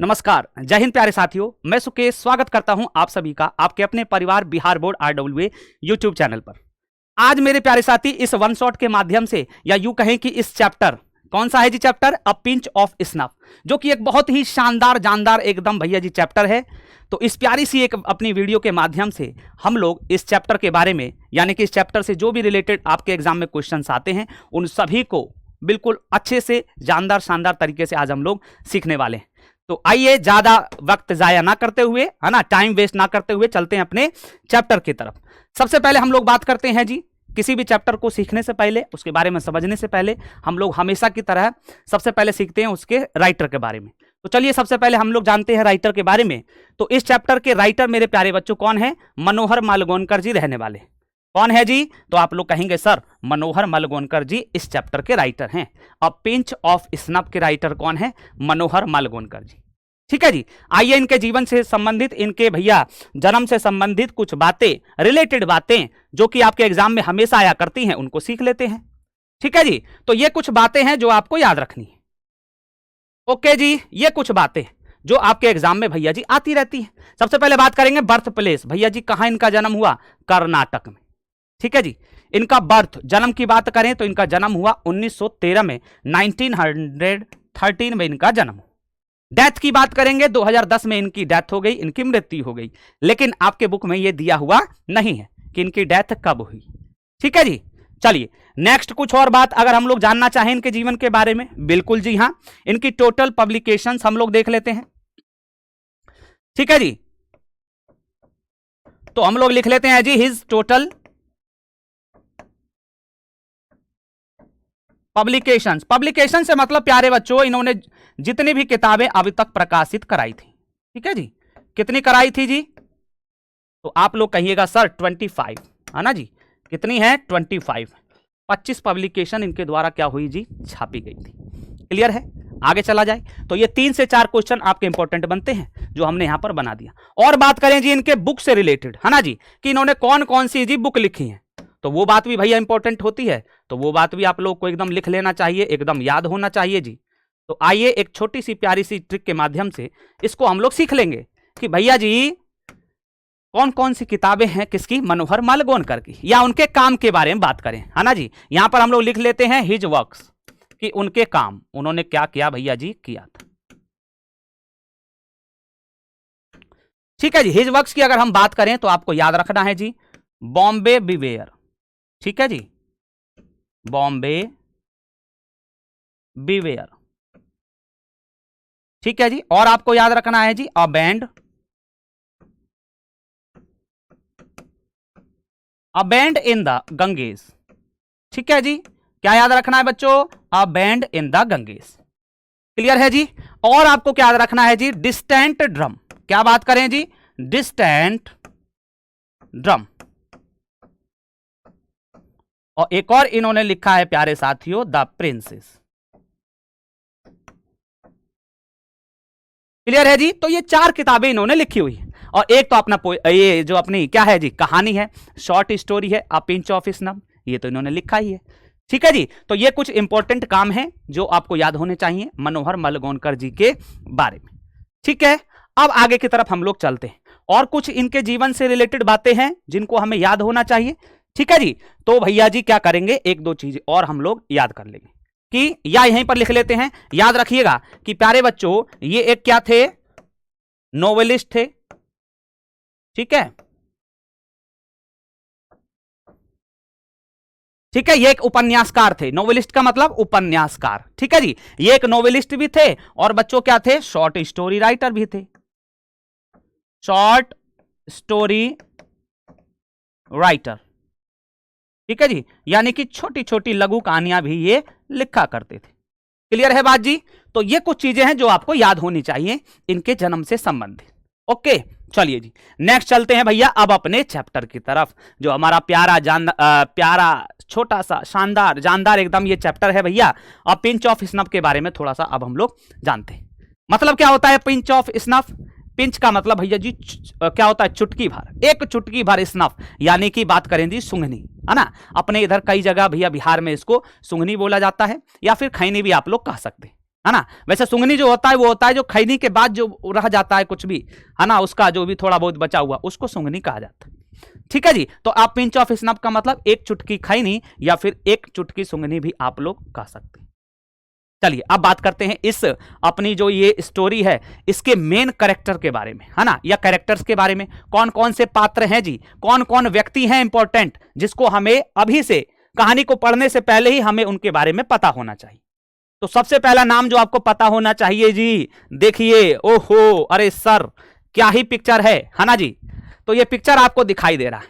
नमस्कार, जय हिंद प्यारे साथियों। मैं सुकेश स्वागत करता हूं आप सभी का आपके अपने परिवार Bihar board RWA YouTube channel पर। आज मेरे प्यारे साथी इस वन शॉट के माध्यम से, या यूं कहें कि इस चैप्टर, कौन सा है जी chapter, a pinch of snuff, जो कि एक बहुत ही शानदार जानदार एकदम भैया जी चैप्टर है। तो इस प्यारी सी एक अपनी वीडियो के माध्यम से हम लोग इस चैप्टर के बारे में, यानी कि इस चैप्टर से जो भी रिलेटेड आपके एग्जाम में क्वेश्चंस आते हैं, उन सभी को बिल्कुल अच्छे से जानदार शानदार तरीके से आज हम लोग सीखने वाले हैं। तो आइए ज्यादा वक्त जाया ना करते हुए, है ना, टाइम वेस्ट ना करते हुए चलते हैं अपने चैप्टर की तरफ। सबसे पहले हम लोग बात करते हैं जी, किसी भी चैप्टर को सीखने से पहले, उसके बारे में समझने से पहले हम लोग हमेशा की तरह सबसे पहले सीखते हैं उसके राइटर के बारे में। तो चलिए सबसे पहले हम लोग जानते हैं राइटर के बारे में। तो इस चैप्टर के राइटर मेरे प्यारे बच्चों कौन है? मनोहर मालगोनकर जी रहने वाले। कौन है जी? तो आप लोग कहेंगे सर मनोहर मालगोनकर जी इस चैप्टर के राइटर हैं। अब पिंच ऑफ स्नफ के राइटर कौन है? मनोहर मालगोनकर जी। ठीक है जी। आइए इनके जीवन से संबंधित, इनके भैया जन्म से संबंधित कुछ बातें, रिलेटेड बातें जो कि आपके एग्जाम में हमेशा आया करती हैं, उनको सीख लेते हैं। ठीक है जी। तो ये कुछ बातें हैं जो आपको याद रखनी है। ओके जी, ये कुछ बातें जो आपके एग्जाम में भैया जी आती रहती हैं। सबसे पहले बात करेंगे बर्थ प्लेस। भैया जी कहां इनका जन्म हुआ? कर्नाटक में। ठीक है जी। इनका बर्थ, जन्म की बात करें तो इनका जन्म हुआ 1913 में, 1913 में इनका जन्म हुआ। डेथ की बात करेंगे 2010 में इनकी डेथ हो गई, इनकी मृत्यु हो गई। लेकिन आपके बुक में यह दिया हुआ नहीं है कि इनकी डेथ कब हुई। ठीक है जी। चलिए नेक्स्ट कुछ और बात अगर हम लोग जानना चाहें इनके जीवन के बारे में, बिल्कुल जी हाँ, इनकी टोटल पब्लिकेशंस हम लोग देख लेते हैं। ठीक है जी। तो हम लोग लिख लेते हैं जी हिज टोटल पब्लिकेशंस। पब्लिकेशन से मतलब प्यारे बच्चों, इन्होंने जितनी भी किताबें अभी तक प्रकाशित कराई थी। ठीक है जी। कितनी कराई थी जी? तो आप लोग कहिएगा सर 25, है ना जी। कितनी है? 25 पब्लिकेशन इनके द्वारा क्या हुई जी? छापी गई थी। क्लियर है? आगे चला जाए तो ये 3 से 4 क्वेश्चन आपके इंपॉर्टेंट बनते हैं जो हमने यहां पर बना दिया। और बात करें जी इनके बुक से रिलेटेड, है ना जी, कि इन्होंने कौन कौन सी जी बुक लिखी है, तो वो बात भी भैया इंपॉर्टेंट होती है। तो वो बात भी आप लोग को एकदम लिख लेना चाहिए, एकदम याद होना चाहिए जी। तो आइए एक छोटी सी प्यारी सी ट्रिक के माध्यम से इसको हम लोग सीख लेंगे कि भैया जी कौन कौन सी किताबें हैं किसकी? मनोहर मालगोनकर की, या उनके काम के बारे में बात करें, है ना जी। यहां पर हम लोग लिख लेते हैं हिज वर्क्स, कि उनके काम, उन्होंने क्या किया भैया जी? किया था। ठीक है जी। हिज वर्क्स की अगर हम बात करें तो आपको याद रखना है जी बॉम्बे बिवेयर। ठीक है जी, बॉम्बे बिवेयर। ठीक है जी। और आपको याद रखना है जी a bend in the Ganges. ठीक है जी। क्या याद रखना है बच्चों? A bend in the Ganges. Clear है जी। और आपको क्या याद रखना है जी? Distant drum. क्या बात करें जी? Distant drum. और एक और इन्होंने लिखा है प्यारे साथियों, द प्रिंसेस। क्लियर है जी। तो ये 4 किताबें इन्होंने लिखी हुई है। और एक तो अपना ये जो अपनी क्या है जी, कहानी है, शॉर्ट स्टोरी है, अ पिंच ऑफ स्नफ, ये तो इन्होंने लिखा ही है। ठीक है जी। तो ये कुछ इंपॉर्टेंट काम है जो आपको याद होने चाहिए मनोहर मालगोनकर जी के बारे में। ठीक है। अब आगे की तरफ हम लोग चलते हैं और कुछ इनके जीवन से रिलेटेड बातें हैं जिनको हमें याद होना चाहिए। ठीक है जी। तो भैया जी क्या करेंगे, एक दो चीज और हम लोग याद कर लेंगे कि, या यहीं पर लिख लेते हैं। याद रखिएगा कि प्यारे बच्चों ये एक क्या थे? नोवेलिस्ट थे। ठीक है। ठीक है। ये एक उपन्यासकार थे। नोवेलिस्ट का मतलब उपन्यासकार। ठीक है जी। ये एक नोवेलिस्ट भी थे और बच्चों क्या थे? शॉर्ट स्टोरी राइटर भी थे। Short story writer. ठीक है जी। यानी कि छोटी छोटी लघु कहानियां भी ये लिखा करते थे। क्लियर है बात जी। तो ये कुछ चीजें हैं जो आपको याद होनी चाहिए इनके जन्म से संबंधित। ओके, चलिए जी नेक्स्ट चलते हैं भैया अब अपने चैप्टर की तरफ, जो हमारा प्यारा छोटा सा शानदार जानदार एकदम ये चैप्टर है भैया। अब पिंच ऑफ स्नफ के बारे में थोड़ा सा अब हम लोग जानते हैं। मतलब क्या होता है पिंच ऑफ स्नफ? पिंच का मतलब भैया जी क्या होता है? चुटकी भर, एक चुटकी भर स्नफ, यानी कि बात करें जी सुंघनी, है ना। अपने इधर कई जगह भैया बिहार में इसको सुंघनी बोला जाता है, या फिर खैनी भी आप लोग कह सकते हैं। है ना। वैसे सुंगनी जो होता है वो होता है जो खैनी के बाद जो रह जाता है कुछ भी, है ना, उसका जो भी थोड़ा बहुत बचा हुआ उसको सुंगनी कहा जाता है। ठीक है जी। तो आप पिंच ऑफ स्नफ का मतलब एक चुटकी खैनी या फिर एक चुटकी सुंगनी भी आप लोग कह सकते हैं। चलिए अब बात करते हैं इस अपनी जो ये स्टोरी है इसके मेन कैरेक्टर के बारे में, है ना, या कैरेक्टर्स के बारे में। कौन कौन से पात्र हैं जी, कौन कौन व्यक्ति हैं इंपॉर्टेंट, जिसको हमें अभी से कहानी को पढ़ने से पहले ही हमें उनके बारे में पता होना चाहिए। तो सबसे पहला नाम जो आपको पता होना चाहिए जी, देखिए, ओहो, अरे सर क्या ही पिक्चर है ना जी। तो ये पिक्चर आपको दिखाई दे रहा है,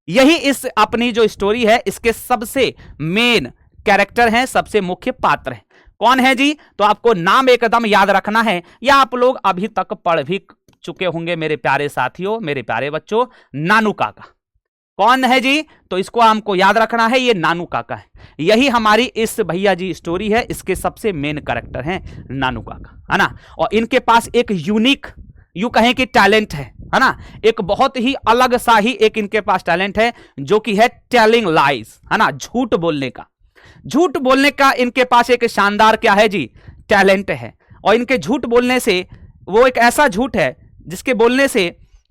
यही इस अपनी जो स्टोरी है इसके सबसे मेन कैरेक्टर हैं, सबसे मुख्य पात्र हैं। कौन है जी, तो आपको नाम एकदम याद रखना है, या आप लोग अभी तक पढ़ भी चुके होंगे मेरे प्यारे साथियों, मेरे प्यारे बच्चों। नानू काका कौन है जी, तो इसको हमको याद रखना है, ये नानू काका है। यही हमारी इस भैया जी स्टोरी है, इसके सबसे मेन कैरेक्टर हैं नानू काका, है ना। और इनके पास एक यूनिक, यू कहें कि टैलेंट है ना, एक बहुत ही अलग सा ही एक इनके पास टैलेंट है, जो कि है टेलिंग लाइज, है ना, झूठ बोलने का। झूठ बोलने का इनके पास एक शानदार क्या है जी, टैलेंट है। और इनके झूठ बोलने से, वो एक ऐसा झूठ है जिसके बोलने से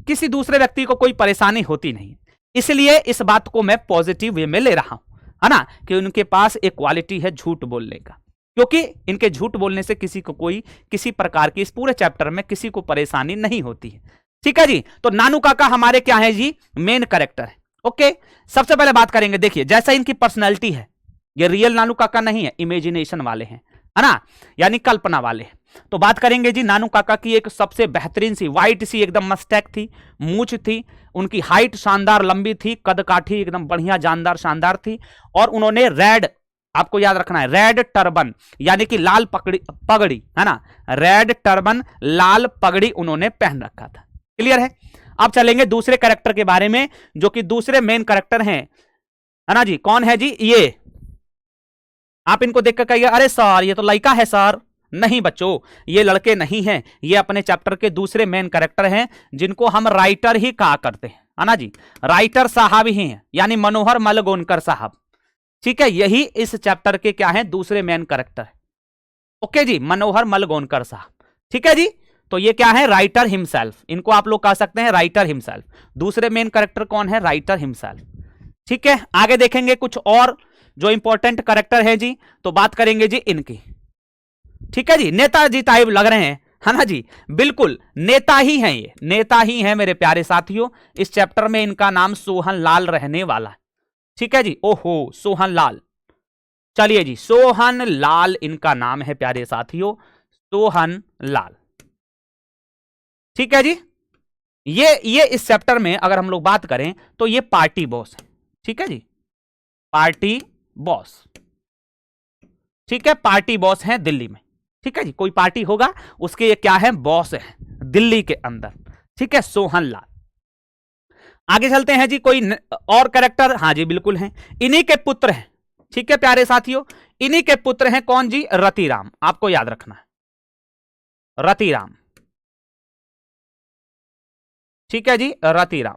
किसी दूसरे व्यक्ति को कोई परेशानी होती नहीं। इसलिए इस बात को मैं पॉजिटिव वे में ले रहा हूं, है ना, कि उनके पास एक क्वालिटी है झूठ बोलने का, क्योंकि इनके झूठ बोलने से किसी को कोई किसी प्रकार की इस पूरे चैप्टर में किसी को परेशानी नहीं होती है। ठीक है जी। तो नानू काका हमारे क्या है जी, मेन कैरेक्टर है। ओके, सबसे पहले बात करेंगे, देखिए जैसा इनकी पर्सनैलिटी है, ये रियल नानू काका नहीं है, इमेजिनेशन वाले हैं, है ना, यानी कल्पना वाले हैं। तो बात करेंगे जी नानू काका की, एक सबसे बेहतरीन सी व्हाइट सी एकदम मस्टैक थी, मूछ थी, उनकी हाइट शानदार लंबी थी, कद काठी एकदम बढ़िया जानदार शानदार थी, और उन्होंने रेड, आपको याद रखना है, रेड टर्बन यानी कि लाल पगड़ी, है ना, रेड टर्बन लाल पगड़ी उन्होंने पहन रखा था। क्लियर है। अब चलेंगे दूसरे कैरेक्टर के बारे में, जो कि दूसरे मेन कैरेक्टर हैं, है ना जी। कौन है जी, ये आप इनको देखकर कहिए अरे सर ये तो लड़का है सर। नहीं बच्चों, ये लड़के नहीं हैं, ये अपने चैप्टर के दूसरे मेन कैरेक्टर हैं, जिनको हम राइटर ही कहा करते हैं, है ना जी। राइटर साहब ही हैं, यानी मनोहर मलगोनकर साहब। ठीक है, यही इस चैप्टर के क्या है, दूसरे मेन कैरेक्टर। ओके जी, मनोहर मलगोनकर साहब। ठीक है जी। तो ये क्या है, राइटर हिमसेल्फ, इनको आप लोग कह सकते हैं राइटर हिमसेल्फ। दूसरे मेन कैरेक्टर कौन है, राइटर हिमसेल्फ। ठीक है, आगे देखेंगे कुछ और जो इंपॉर्टेंट कैरेक्टर है जी, तो बात करेंगे जी इनकी। ठीक है जी, नेताजी टाइप लग रहे हैं, है ना जी, बिल्कुल नेता ही हैं, ये नेता ही हैं मेरे प्यारे साथियों। इस चैप्टर में इनका नाम सोहन लाल रहने वाला है। ठीक है जी, ओहो सोहन लाल। चलिए जी, सोहन लाल इनका नाम है प्यारे साथियों, सोहन लाल। ठीक है जी। ये इस चैप्टर में अगर हम लोग बात करें तो ये पार्टी बॉस है। ठीक है जी, पार्टी बॉस। ठीक है, पार्टी बॉस है दिल्ली में। ठीक है जी, कोई पार्टी होगा उसके ये क्या है, बॉस है दिल्ली के अंदर। ठीक है, सोहन लाल। आगे चलते हैं जी, कोई और कैरेक्टर, हाँ जी बिल्कुल हैं, इन्हीं के पुत्र हैं। ठीक है प्यारे साथियों, इन्हीं के पुत्र हैं, कौन जी, रतिराम। आपको याद रखना है रतिराम। ठीक है जी, रतिराम।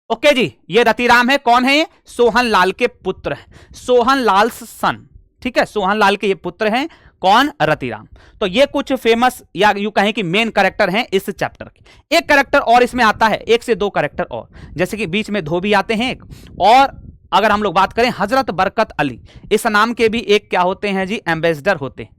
ओके जी, ये रतिराम है, कौन है ये, सोहन लाल के पुत्र हैं, सोहन लाल सन। ठीक है, सोहन लाल के ये पुत्र हैं, कौन, रतिराम। तो ये कुछ फेमस या यूं कहें कि मेन कैरेक्टर हैं इस चैप्टर के। एक कैरेक्टर और इसमें आता है, एक से दो कैरेक्टर और, जैसे कि बीच में धोबी आते हैं एक, और अगर हम लोग बात करें हजरत बरकत अली, इस नाम के भी एक क्या होते हैं जी, एम्बेसडर होते हैं।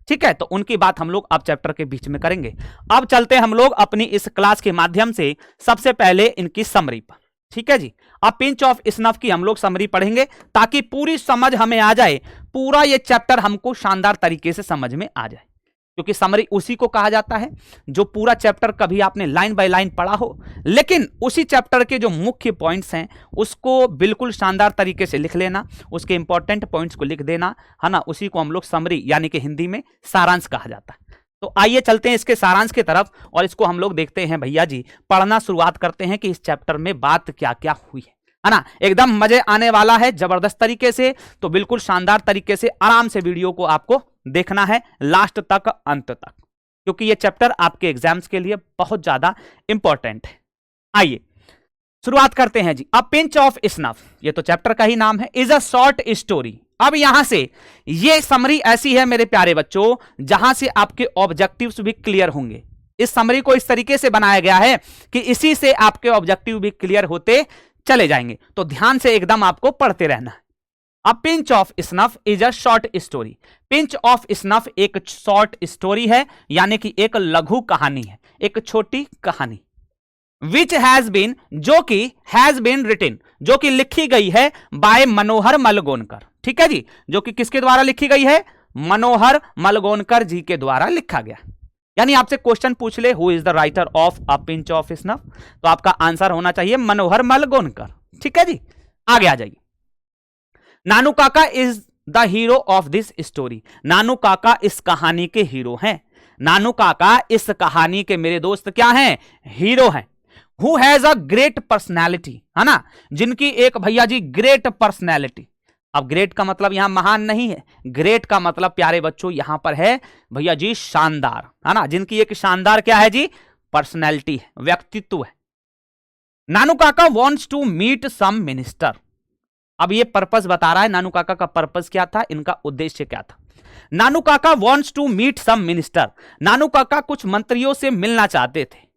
ठीक है, तो उनकी बात हम लोग अब चैप्टर के बीच में करेंगे। अब चलते हम लोग अपनी इस क्लास के माध्यम से सबसे पहले इनकी समरी पर। ठीक है जी, अब पिंच ऑफ स्नफ की हम लोग समरी पढ़ेंगे, ताकि पूरी समझ हमें आ जाए, पूरा ये चैप्टर हमको शानदार तरीके से समझ में आ जाए। क्योंकि समरी उसी को कहा जाता है जो पूरा चैप्टर कभी आपने लाइन बाय लाइन पढ़ा हो, लेकिन उसी चैप्टर के जो मुख्य पॉइंट्स हैं उसको बिल्कुल शानदार तरीके से लिख लेना, उसके इंपॉर्टेंट पॉइंट्स को लिख देना, है ना, उसी को हम लोग समरी यानी कि हिंदी में सारांश कहा जाता है। तो आइए चलते हैं इसके सारांश की तरफ, और इसको हम लोग देखते हैं भैया जी, पढ़ना शुरुआत करते हैं कि इस चैप्टर में बात क्या क्या हुई है ना। एकदम मजे आने वाला है जबरदस्त तरीके से, तो बिल्कुल शानदार तरीके से आराम से वीडियो को आपको देखना है लास्ट तक, अंत तक, क्योंकि ये चैप्टर आपके एग्जाम्स के लिए बहुत ज्यादा इंपॉर्टेंट है। आइए शुरुआत करते हैं जी। अ पिंच ऑफ स्नफ, ये तो चैप्टर का ही नाम है, इज अ शॉर्ट स्टोरी अब यहां से ये समरी ऐसी है मेरे प्यारे बच्चों जहां से आपके ऑब्जेक्टिव्स भी क्लियर होंगे। इस समरी को इस तरीके से बनाया गया है कि इसी से आपके ऑब्जेक्टिव भी क्लियर होते चले जाएंगे, तो ध्यान से एकदम आपको पढ़ते रहना है। अ pinch of snuff is a short story. Pinch of snuff एक शॉर्ट स्टोरी है, यानी कि एक लघु कहानी है, एक छोटी कहानी। विच हैज बीन, जो कि हैज बीन रिटन, जो कि लिखी गई है बाय मनोहर मलगोनकर। ठीक है जी, जो कि किसके द्वारा लिखी गई है? मनोहर मलगोनकर जी के द्वारा लिखा गया। यानी आपसे क्वेश्चन पूछ ले who is the writer of a pinch of snuff, तो आपका आंसर होना चाहिए मनोहर मलगोनकर। ठीक है जी, आगे आ जाइए। Nanu Kaka is the hero of this story. Nanu Kaka इस कहानी के हीरो हैं। नानू काका इस कहानी के मेरे दोस्त क्या हैं? हीरो हैं। Who has a great personality, है ना, जिनकी एक भैया जी ग्रेट पर्सनैलिटी। अब ग्रेट का मतलब यहां महान नहीं है, ग्रेट का मतलब प्यारे बच्चों यहां पर है भैया जी शानदार, है ना, जिनकी एक शानदार क्या है जी? पर्सनैलिटी है, व्यक्तित्व है। Nanu Kaka wants to meet some minister. अब ये पर्पस बता रहा है नानू काका का पर्पस क्या था, इनका उद्देश्य क्या था। Nanu Kaka wants to meet some minister. Nanu Kaka कुछ मंत्रियों से मिलना चाहते थे,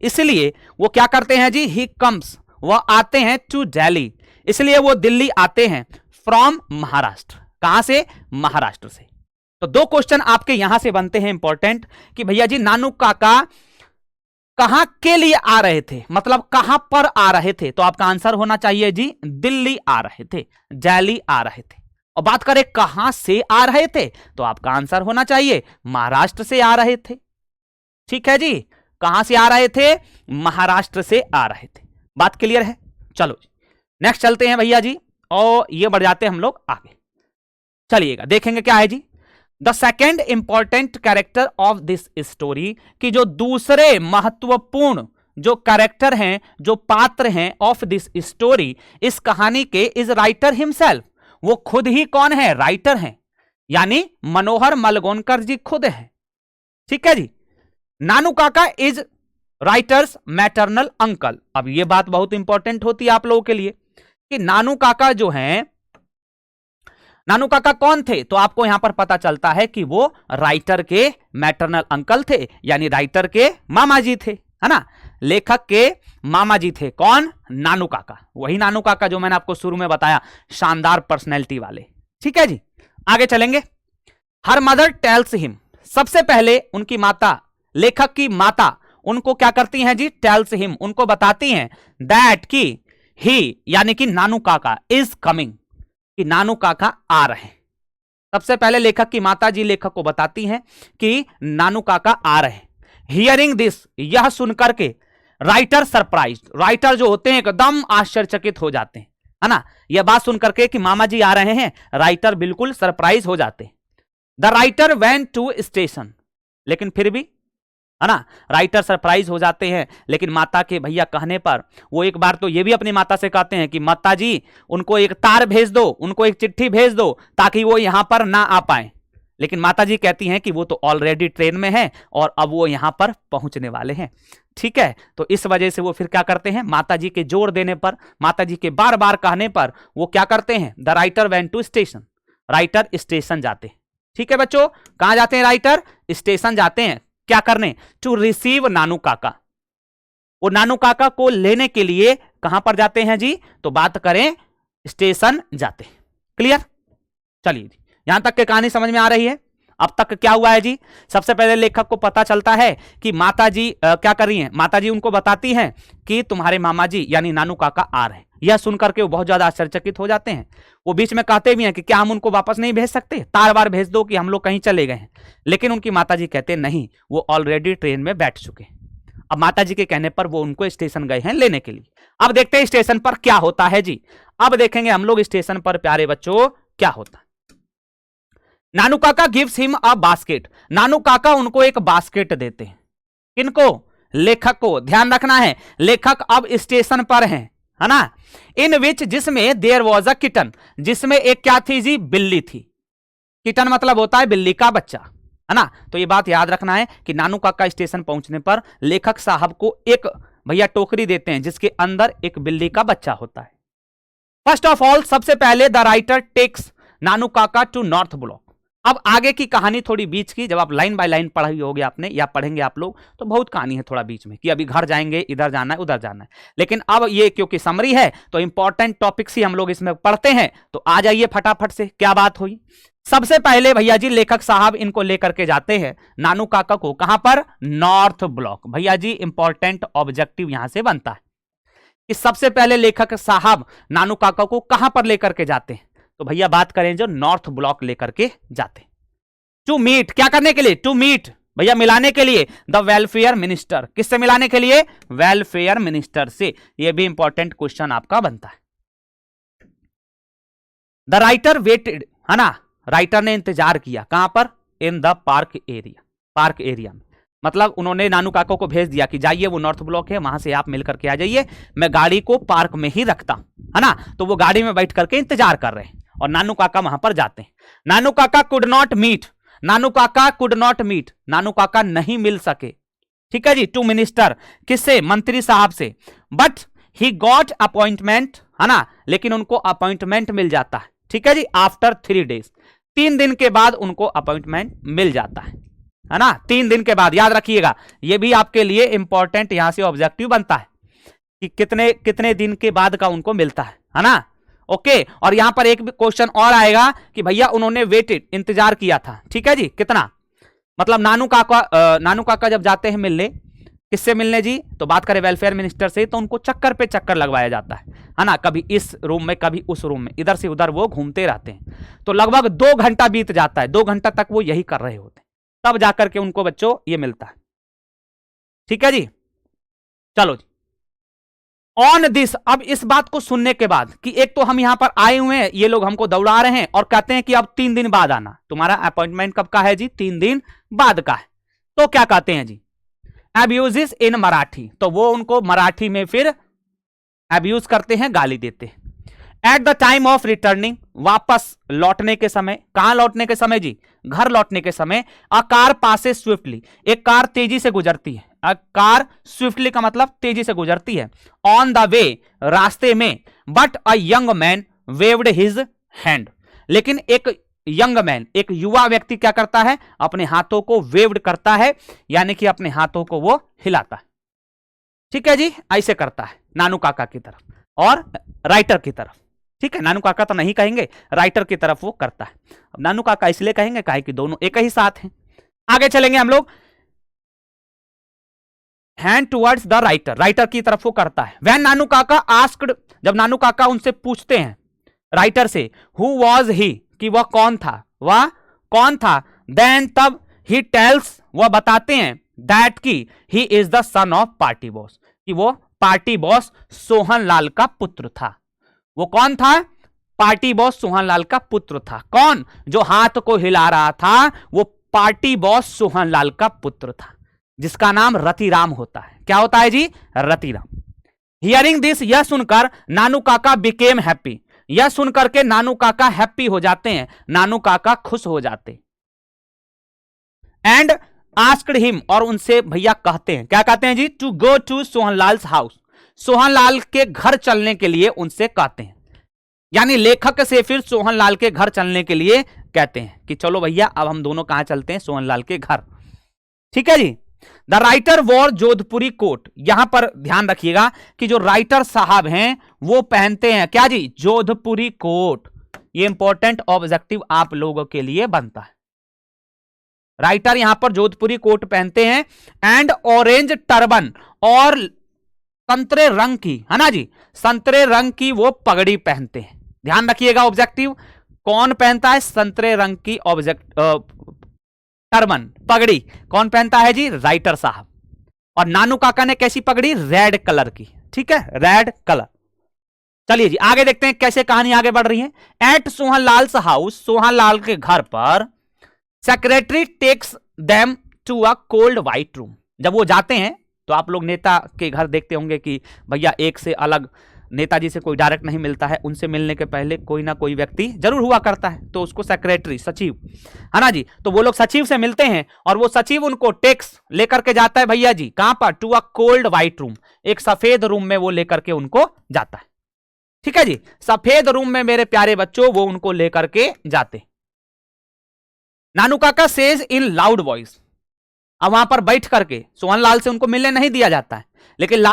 इसलिए वो क्या करते हैं जी? ही कम्स, वह आते हैं टू दिल्ली, इसलिए वो दिल्ली आते हैं फ्रॉम महाराष्ट्र। कहां से? महाराष्ट्र से। तो दो क्वेश्चन आपके यहां से बनते हैं इंपॉर्टेंट कि भैया जी नानू काका कहां के लिए आ रहे थे, मतलब कहां पर आ रहे थे, तो आपका आंसर होना चाहिए जी दिल्ली आ रहे थे, दिल्ली आ रहे थे। और बात करें कहां से आ रहे थे, तो आपका आंसर होना चाहिए महाराष्ट्र से आ रहे थे। ठीक है जी, कहां से आ रहे थे? महाराष्ट्र से आ रहे थे। बात क्लियर है? चलो जी नेक्स्ट चलते हैं भैया जी, और ये बढ़ जाते हैं हम लोग आगे। चलिएगा देखेंगे क्या है जी। The second important character of this story, कि जो दूसरे महत्वपूर्ण जो कैरेक्टर हैं, जो पात्र हैं ऑफ दिस स्टोरी, इस कहानी के, इज राइटर हिमसेल्फ। वो खुद ही कौन है? राइटर हैं, यानी मनोहर मलगोनकर जी खुद हैं। ठीक है जी। नानू Kaka is writers maternal uncle. अब ये बात बहुत इंपॉर्टेंट होती है आप लोगों के लिए कि नानू काका जो हैं, नानू काका कौन थे, तो आपको यहां पर पता चलता है कि वो राइटर के मैटरनल अंकल थे, यानी राइटर के मामा जी थे, है ना, लेखक के मामा जी थे। कौन? नानू काका, वही नानू काका जो मैंने आपको शुरू में बताया, शानदार पर्सनैलिटी वाले। ठीक है जी, आगे चलेंगे। हर मदर टेल्स हिम, सबसे पहले उनकी माता, लेखक की माता उनको क्या करती हैं जी? टेल्स हिम, उनको बताती हैं दैट की ही, यानी कि नानू काका इज कमिंग, कि नानू काका आ रहे हैं। सबसे पहले लेखक की माता जी लेखक को बताती हैं कि नानू काका आ रहे हैं। हियरिंग दिस, यह सुनकर के राइटर सरप्राइज, राइटर जो होते हैं एकदम आश्चर्यचकित हो जाते हैं, है ना, यह बात सुनकर के कि मामा जी आ रहे हैं, राइटर बिल्कुल सरप्राइज हो जाते हैं। The writer went to station, लेकिन फिर भी, है ना, राइटर सरप्राइज हो जाते हैं, लेकिन माता के भैया कहने पर वो एक बार तो ये भी अपनी माता से कहते हैं कि माता जी उनको एक तार भेज दो, उनको एक चिट्ठी भेज दो ताकि वो यहां पर ना आ पाए। लेकिन माता जी कहती हैं कि वो तो ऑलरेडी ट्रेन में है और अब वो यहां पर पहुंचने वाले हैं। ठीक है, तो इस वजह से वो फिर क्या करते हैं, माता जी के जोर देने पर, माता जी के बार बार कहने पर वो क्या करते हैं, the writer went to station, writer station जाते हैं। ठीक है बच्चों, कहां जाते हैं? राइटर स्टेशन जाते हैं, क्या करने? टू रिसीव नानू काका, वो नानू काका को लेने के लिए कहां पर जाते हैं जी? तो बात करें स्टेशन जाते हैं। क्लियर? चलिए जी, यहां तक की कहानी समझ में आ रही है। अब तक क्या हुआ है जी? सबसे पहले लेखक को पता चलता है कि माता जी क्या कर रही हैं, माता जी उनको बताती हैं कि तुम्हारे मामा जी यानी नानू काका आ रहे हैं। यह सुनकर के वो बहुत ज्यादा आश्चर्यचकित हो जाते हैं। वो बीच में कहते भी हैं कि क्या हम उनको वापस नहीं भेज सकते, तार बार भेज दो कि हम लोग कहीं चले गए हैं। लेकिन उनकी माता जी कहते नहीं, वो ऑलरेडी ट्रेन में बैठ चुके हैं। अब माता जी के कहने पर वो उनको स्टेशन गए हैं लेने के लिए। अब देखते हैं स्टेशन पर क्या होता है जी। अब देखेंगे हम लोग स्टेशन पर प्यारे बच्चों क्या होता है। नानू काका गिव्स हिम अ बास्केट, नानू काका उनको एक बास्केट देते हैं। किनको? लेखक को। ध्यान रखना है लेखक अब स्टेशन पर हैं, है ना। इन विच, जिसमें देयर वॉज अ किटन, जिसमें एक क्या थी जी? बिल्ली थी। किटन मतलब होता है बिल्ली का बच्चा, है ना। तो ये बात याद रखना है कि नानू काका स्टेशन पहुंचने पर लेखक साहब को एक भैया टोकरी देते हैं जिसके अंदर एक बिल्ली का बच्चा होता है। फर्स्ट ऑफ ऑल, सबसे पहले द राइटर टेक्स नानू काका टू नॉर्थ ब्लॉक। अब आगे की कहानी थोड़ी बीच की, जब आप लाइन बाय लाइन पढ़ी होगी आपने या पढ़ेंगे आप लोग, तो बहुत कहानी है थोड़ा बीच में कि अभी घर जाएंगे, इधर जाना है, उधर जाना है। लेकिन अब ये क्योंकि समरी है तो इंपॉर्टेंट टॉपिक्स ही हम लोग इसमें पढ़ते हैं। तो आ जाइए फटाफट से, क्या बात हुई। सबसे पहले भैया जी लेखक साहब इनको लेकर के जाते हैं नानू काका को, कहां पर, नॉर्थ ब्लॉक। भैया जी इंपॉर्टेंट ऑब्जेक्टिव यहां से बनता है कि सबसे पहले लेखक साहब नानू काका को कहां पर लेकर के जाते हैं, तो भैया बात करें जो नॉर्थ ब्लॉक लेकर के जाते। टू मीट, क्या करने के लिए, टू मीट भैया मिलाने के लिए द वेलफेयर मिनिस्टर। किससे मिलाने के लिए, वेलफेयर मिनिस्टर से। यह भी इंपॉर्टेंट क्वेश्चन आपका बनता है। द राइटर वेटेड, है ना, राइटर ने इंतजार किया, कहां पर, in the park area, park area में। मतलब उन्होंने नानू काका को भेज दिया कि जाइए वो नॉर्थ ब्लॉक है, वहां से आप मिल करके आ जाइए, मैं गाड़ी को पार्क में ही रखता हूं, है ना। तो वो गाड़ी में बैठ करके इंतजार कर रहे हैं और नानू काका वहां पर जाते हैं। नानू काका कुड नॉट मीट, नानू काका कुड नॉट मीट, नानू काका नहीं मिल सके, ठीक है जी, टू मिनिस्टर, किससे, मंत्री साहब से। बट ही गॉट अपॉइंटमेंट, है ना, लेकिन उनको अपॉइंटमेंट मिल जाता है, ठीक है जी, आफ्टर 3 days, 3 दिन के बाद उनको अपॉइंटमेंट मिल जाता है ना। 3 दिन के बाद, याद रखिएगा, यह भी आपके लिए इंपॉर्टेंट यहां से ऑब्जेक्टिव बनता है कि कितने कितने दिन के बाद का उनको मिलता है ना। ओके, और यहां पर एक क्वेश्चन और आएगा कि भैया उन्होंने वेटेड, इंतजार किया था, ठीक है जी, कितना, मतलब नानू काका जब जाते हैं मिलने, किससे मिलने जी, तो बात करें वेलफेयर मिनिस्टर से, तो उनको चक्कर पे चक्कर लगवाया जाता है ना, कभी इस रूम में कभी उस रूम में, इधर से उधर वो घूमते रहते हैं। तो लगभग 2 घंटा बीत जाता है, 2 घंटा तक वो यही कर रहे होते हैं, तब जाकर के उनको बच्चों ये मिलता है, ठीक है जी। चलो जी, ऑन दिस, अब इस बात को सुनने के बाद कि एक तो हम यहां पर आए हुए हैं, ये लोग हमको दौड़ा रहे हैं और कहते हैं कि अब 3 दिन बाद आना, तुम्हारा अपॉइंटमेंट कब का है जी, 3 दिन बाद का है। तो क्या कहते हैं जी, अब्यूजेस इन मराठी, तो वो उनको मराठी में फिर अब्यूज करते हैं, गाली देते हैं। At the time of returning, वापस लौटने के समय, कहां लौटने के समय जी, घर लौटने के समय, अ कार पासेस स्विफ्टली, एक कार तेजी से गुजरती है, अ कार स्विफ्टली का मतलब तेजी से गुजरती है, ऑन द वे, रास्ते में, but a young man waived his hand, लेकिन एक यंग मैन, एक युवा व्यक्ति क्या करता है, अपने हाथों को वेव्ड करता है, यानी कि अपने हाथों को वो हिलाता है, ठीक है जी, ऐसे करता है नानू काका की तरफ और राइटर की तरफ, ठीक है, नानू काका तो नहीं कहेंगे, राइटर की तरफ वो करता है। अब नानू काका इसलिए कहेंगे काहे कि दोनों एक ही साथ हैं। आगे चलेंगे हम लोग, hand towards the writer, writer की तरफ वो करता है। व्हेन नानू काका आस्क्ड, जब नानू काका उनसे पूछते हैं राइटर से, हु वॉज ही, कि वह कौन था, वह कौन था, देन तब ही टेल्स, वह बताते हैं, दैट की he is the son of party boss, कि वो पार्टी बॉस सोहनलाल का पुत्र था। वो कौन था, पार्टी बॉस सोहनलाल का पुत्र था। कौन, जो हाथ को हिला रहा था वो पार्टी बॉस सोहनलाल का पुत्र था, जिसका नाम रतिराम होता है। क्या होता है जी, रतिराम। हियरिंग दिस, यह सुनकर नानू काका बिकेम हैप्पी, यह सुनकर के नानू काका हैप्पी हो जाते हैं, नानू काका खुश हो जाते। एंड आस्क्ड हिम, और उनसे भैया कहते हैं, क्या कहते हैं जी, to go to Sohanlal house, Sohanlal के घर चलने के लिए उनसे कहते हैं, यानी लेखक से फिर सोहनलाल के घर चलने के लिए कहते हैं कि चलो भैया अब हम दोनों कहां चलते हैं, सोहनलाल के घर, ठीक है जी। The writer wore Jodhpuri coat, यहां पर ध्यान रखिएगा कि जो राइटर साहब हैं वो पहनते हैं क्या जी, जोधपुरी कोट। ये इंपॉर्टेंट ऑब्जेक्टिव आप लोगों के लिए बनता है। राइटर यहां पर जोधपुरी कोट पहनते हैं, एंड ऑरेंज टर्बन, और संतरे रंग की, है ना जी, संतरे रंग की वो पगड़ी पहनते हैं। ध्यान रखिएगा ऑब्जेक्टिव, कौन पहनता है, संतरे रंग की टर्बन, पगड़ी कौन पहनता है जी, राइटर साहब। और नानू काका ने कैसी पगड़ी, रेड कलर की, ठीक है, रेड कलर। चलिए जी आगे देखते हैं कैसे कहानी आगे बढ़ रही है। एट सोहनलाल हाउस, सोहनलाल के घर पर, secretary takes them to a cold white room, जब वो जाते हैं तो आप लोग नेता के घर देखते होंगे कि भैया एक से अलग नेताजी से कोई डायरेक्ट नहीं मिलता है, उनसे मिलने के पहले कोई ना कोई व्यक्ति जरूर हुआ करता है, तो उसको सेक्रेटरी, सचिव, है ना जी। तो वो लोग सचिव से मिलते हैं और वो सचिव उनको टेक्स लेकर के जाता है भैया जी, कहां पर, to a cold white room, एक सफेद रूम में वो लेकर के उनको जाता है। ठीक है जी। सफेद रूम में मेरे प्यारे बच्चों वो उनको लेकर के जाते। नानू काका सेज इन लाउड वॉइस। अब वहां पर बैठ करके सोहनलाल से उनको मिलने नहीं दिया जाता है, लेकिन